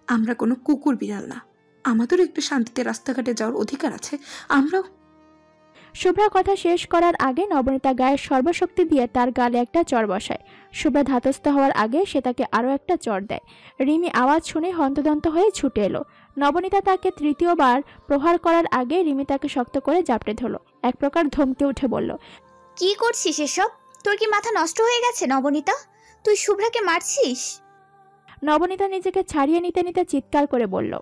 আমরা কোনো কুকুর বিড়াল না, আমাদেরও একটু শান্তিতে রাস্তাঘাটে যাওয়ার অধিকার আছে। আমরাও। শুভ্রা কথা শেষ করার আগে নবনীতা গায়ের সর্বশক্তি দিয়ে তার গালে একটা চড় বসায়। শুভ্রা ধাতস্থ হওয়ার আগে সে তাকে আরও একটা চড় দেয়। রিমি আওয়াজ শুনে হন্তদন্ত হয়ে ছুটে এলো। নবনীতা তাকে তৃতীয়বার প্রহার করার আগে রিমি তাকে শক্ত করে জাপটে ধরল। এক প্রকার ধমকে উঠে বলল, কি করছিস এসব? তোর কি মাথা নষ্ট হয়ে গেছে নবনীতা? তুই শুভ্রাকে মারছিস? নবনীতা নিজেকে ছাড়িয়ে নিতে নিতে চিৎকার করে বলল,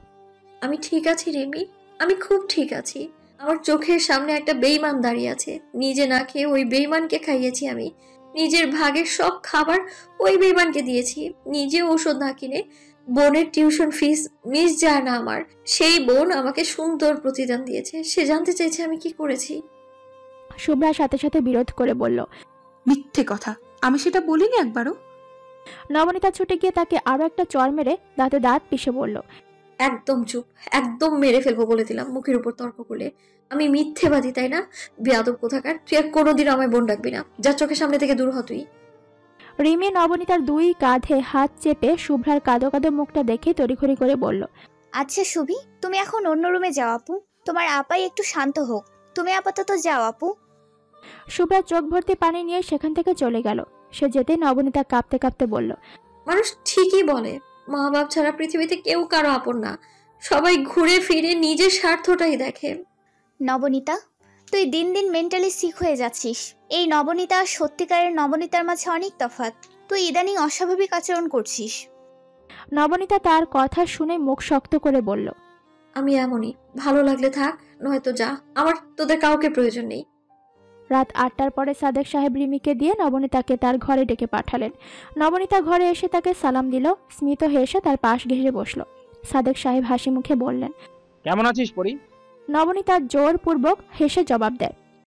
আমি ঠিক আছি রিমি, আমি খুব ঠিক আছি। আমার চোখের সামনে একটা বেঈমান দাঁড়িয়ে আছে। নিজে না খেয়ে ওই বেঈমানকে খাইয়েছি আমি। নিজের ভাগের সব খাবার ওই বেঈমানকে দিয়েছি, নিজে ওষুধ না কিনে। বোনের টিউশন ফিস মিস যায় না আমার। সেই বোন আমাকে সুন্দর প্রতিদান দিয়েছে। সে জানতে চাইছে আমি কি করেছি। শুভ্রা সাথে সাথে বিরোধ করে বলল, মিথ্যে কথা, আমি সেটা বলিনি একবারও। নবনীতা ছুটে গিয়ে তাকে আরো একটা চড় মেরে দাঁতে দাঁত পিষে বলল, একদম চুপ, একদম মেরে ফেলবো বলে দিলাম মুখের উপর তর্ক করলে। আমি মিথ্যেবাদী তাই না? বেয়াদব কোথাকার, তুই আর কোনোদিন আমায় বোন ডাকবি না, যা চোখের সামনে থেকে দূর হ তুই। রিমি নবনীতার দুই কাঁধে হাত চেপে শুভ্রার কাঁদো কাঁদো মুখটা দেখে তড়িঘড়ি করে বলল, আচ্ছা সুবি, তুমি এখন অন্য রুমে যাও আপু, তোমার আপাই একটু শান্ত হোক, তুমি আপাতত যাও আপু। শুভ্রা চোখ ভর্তি পানি নিয়ে সেখান থেকে চলে গেল। সে যেতে নবনীতা কাঁপতে কাঁপতে বলল, মানুষ ঠিকই বলে, মা বাপ ছাড়া পৃথিবীতে কেউ কারো আপন না, সবাই ঘুরে ফিরে নিজের স্বার্থটাই দেখে। নবনীতা, তুই দিন দিন মেন্টালি সিক হয়ে যাচ্ছিস। এই নবনীতা আর সত্যিকারের নবনীতার মাঝে অনেক তফাৎ। তুই ইদানিং অস্বাভাবিক আচরণ করছিস। নবনীতা তার কথা শুনে মুখ শক্ত করে বলল, আমি এমনই, ভালো লাগলে থাক, নয়তো যা, আমার তোদের কাউকে প্রয়োজন নেই। রাত 8টার পরে সাদেক সাহেব রিমিকে দিয়ে নবনীতাকে তার ঘরে ডেকে পাঠালেন। নবনীতা ঘরে এসে তাকে সালাম দিল, স্মিত হেসে তার পাশ ঘেঁষে বসলো। সাদেক সাহেব হাসি মুখে বললেন, কেমন আছিস পরি? নবনীতা জোরপূর্বক হেসে জবাব দেয়,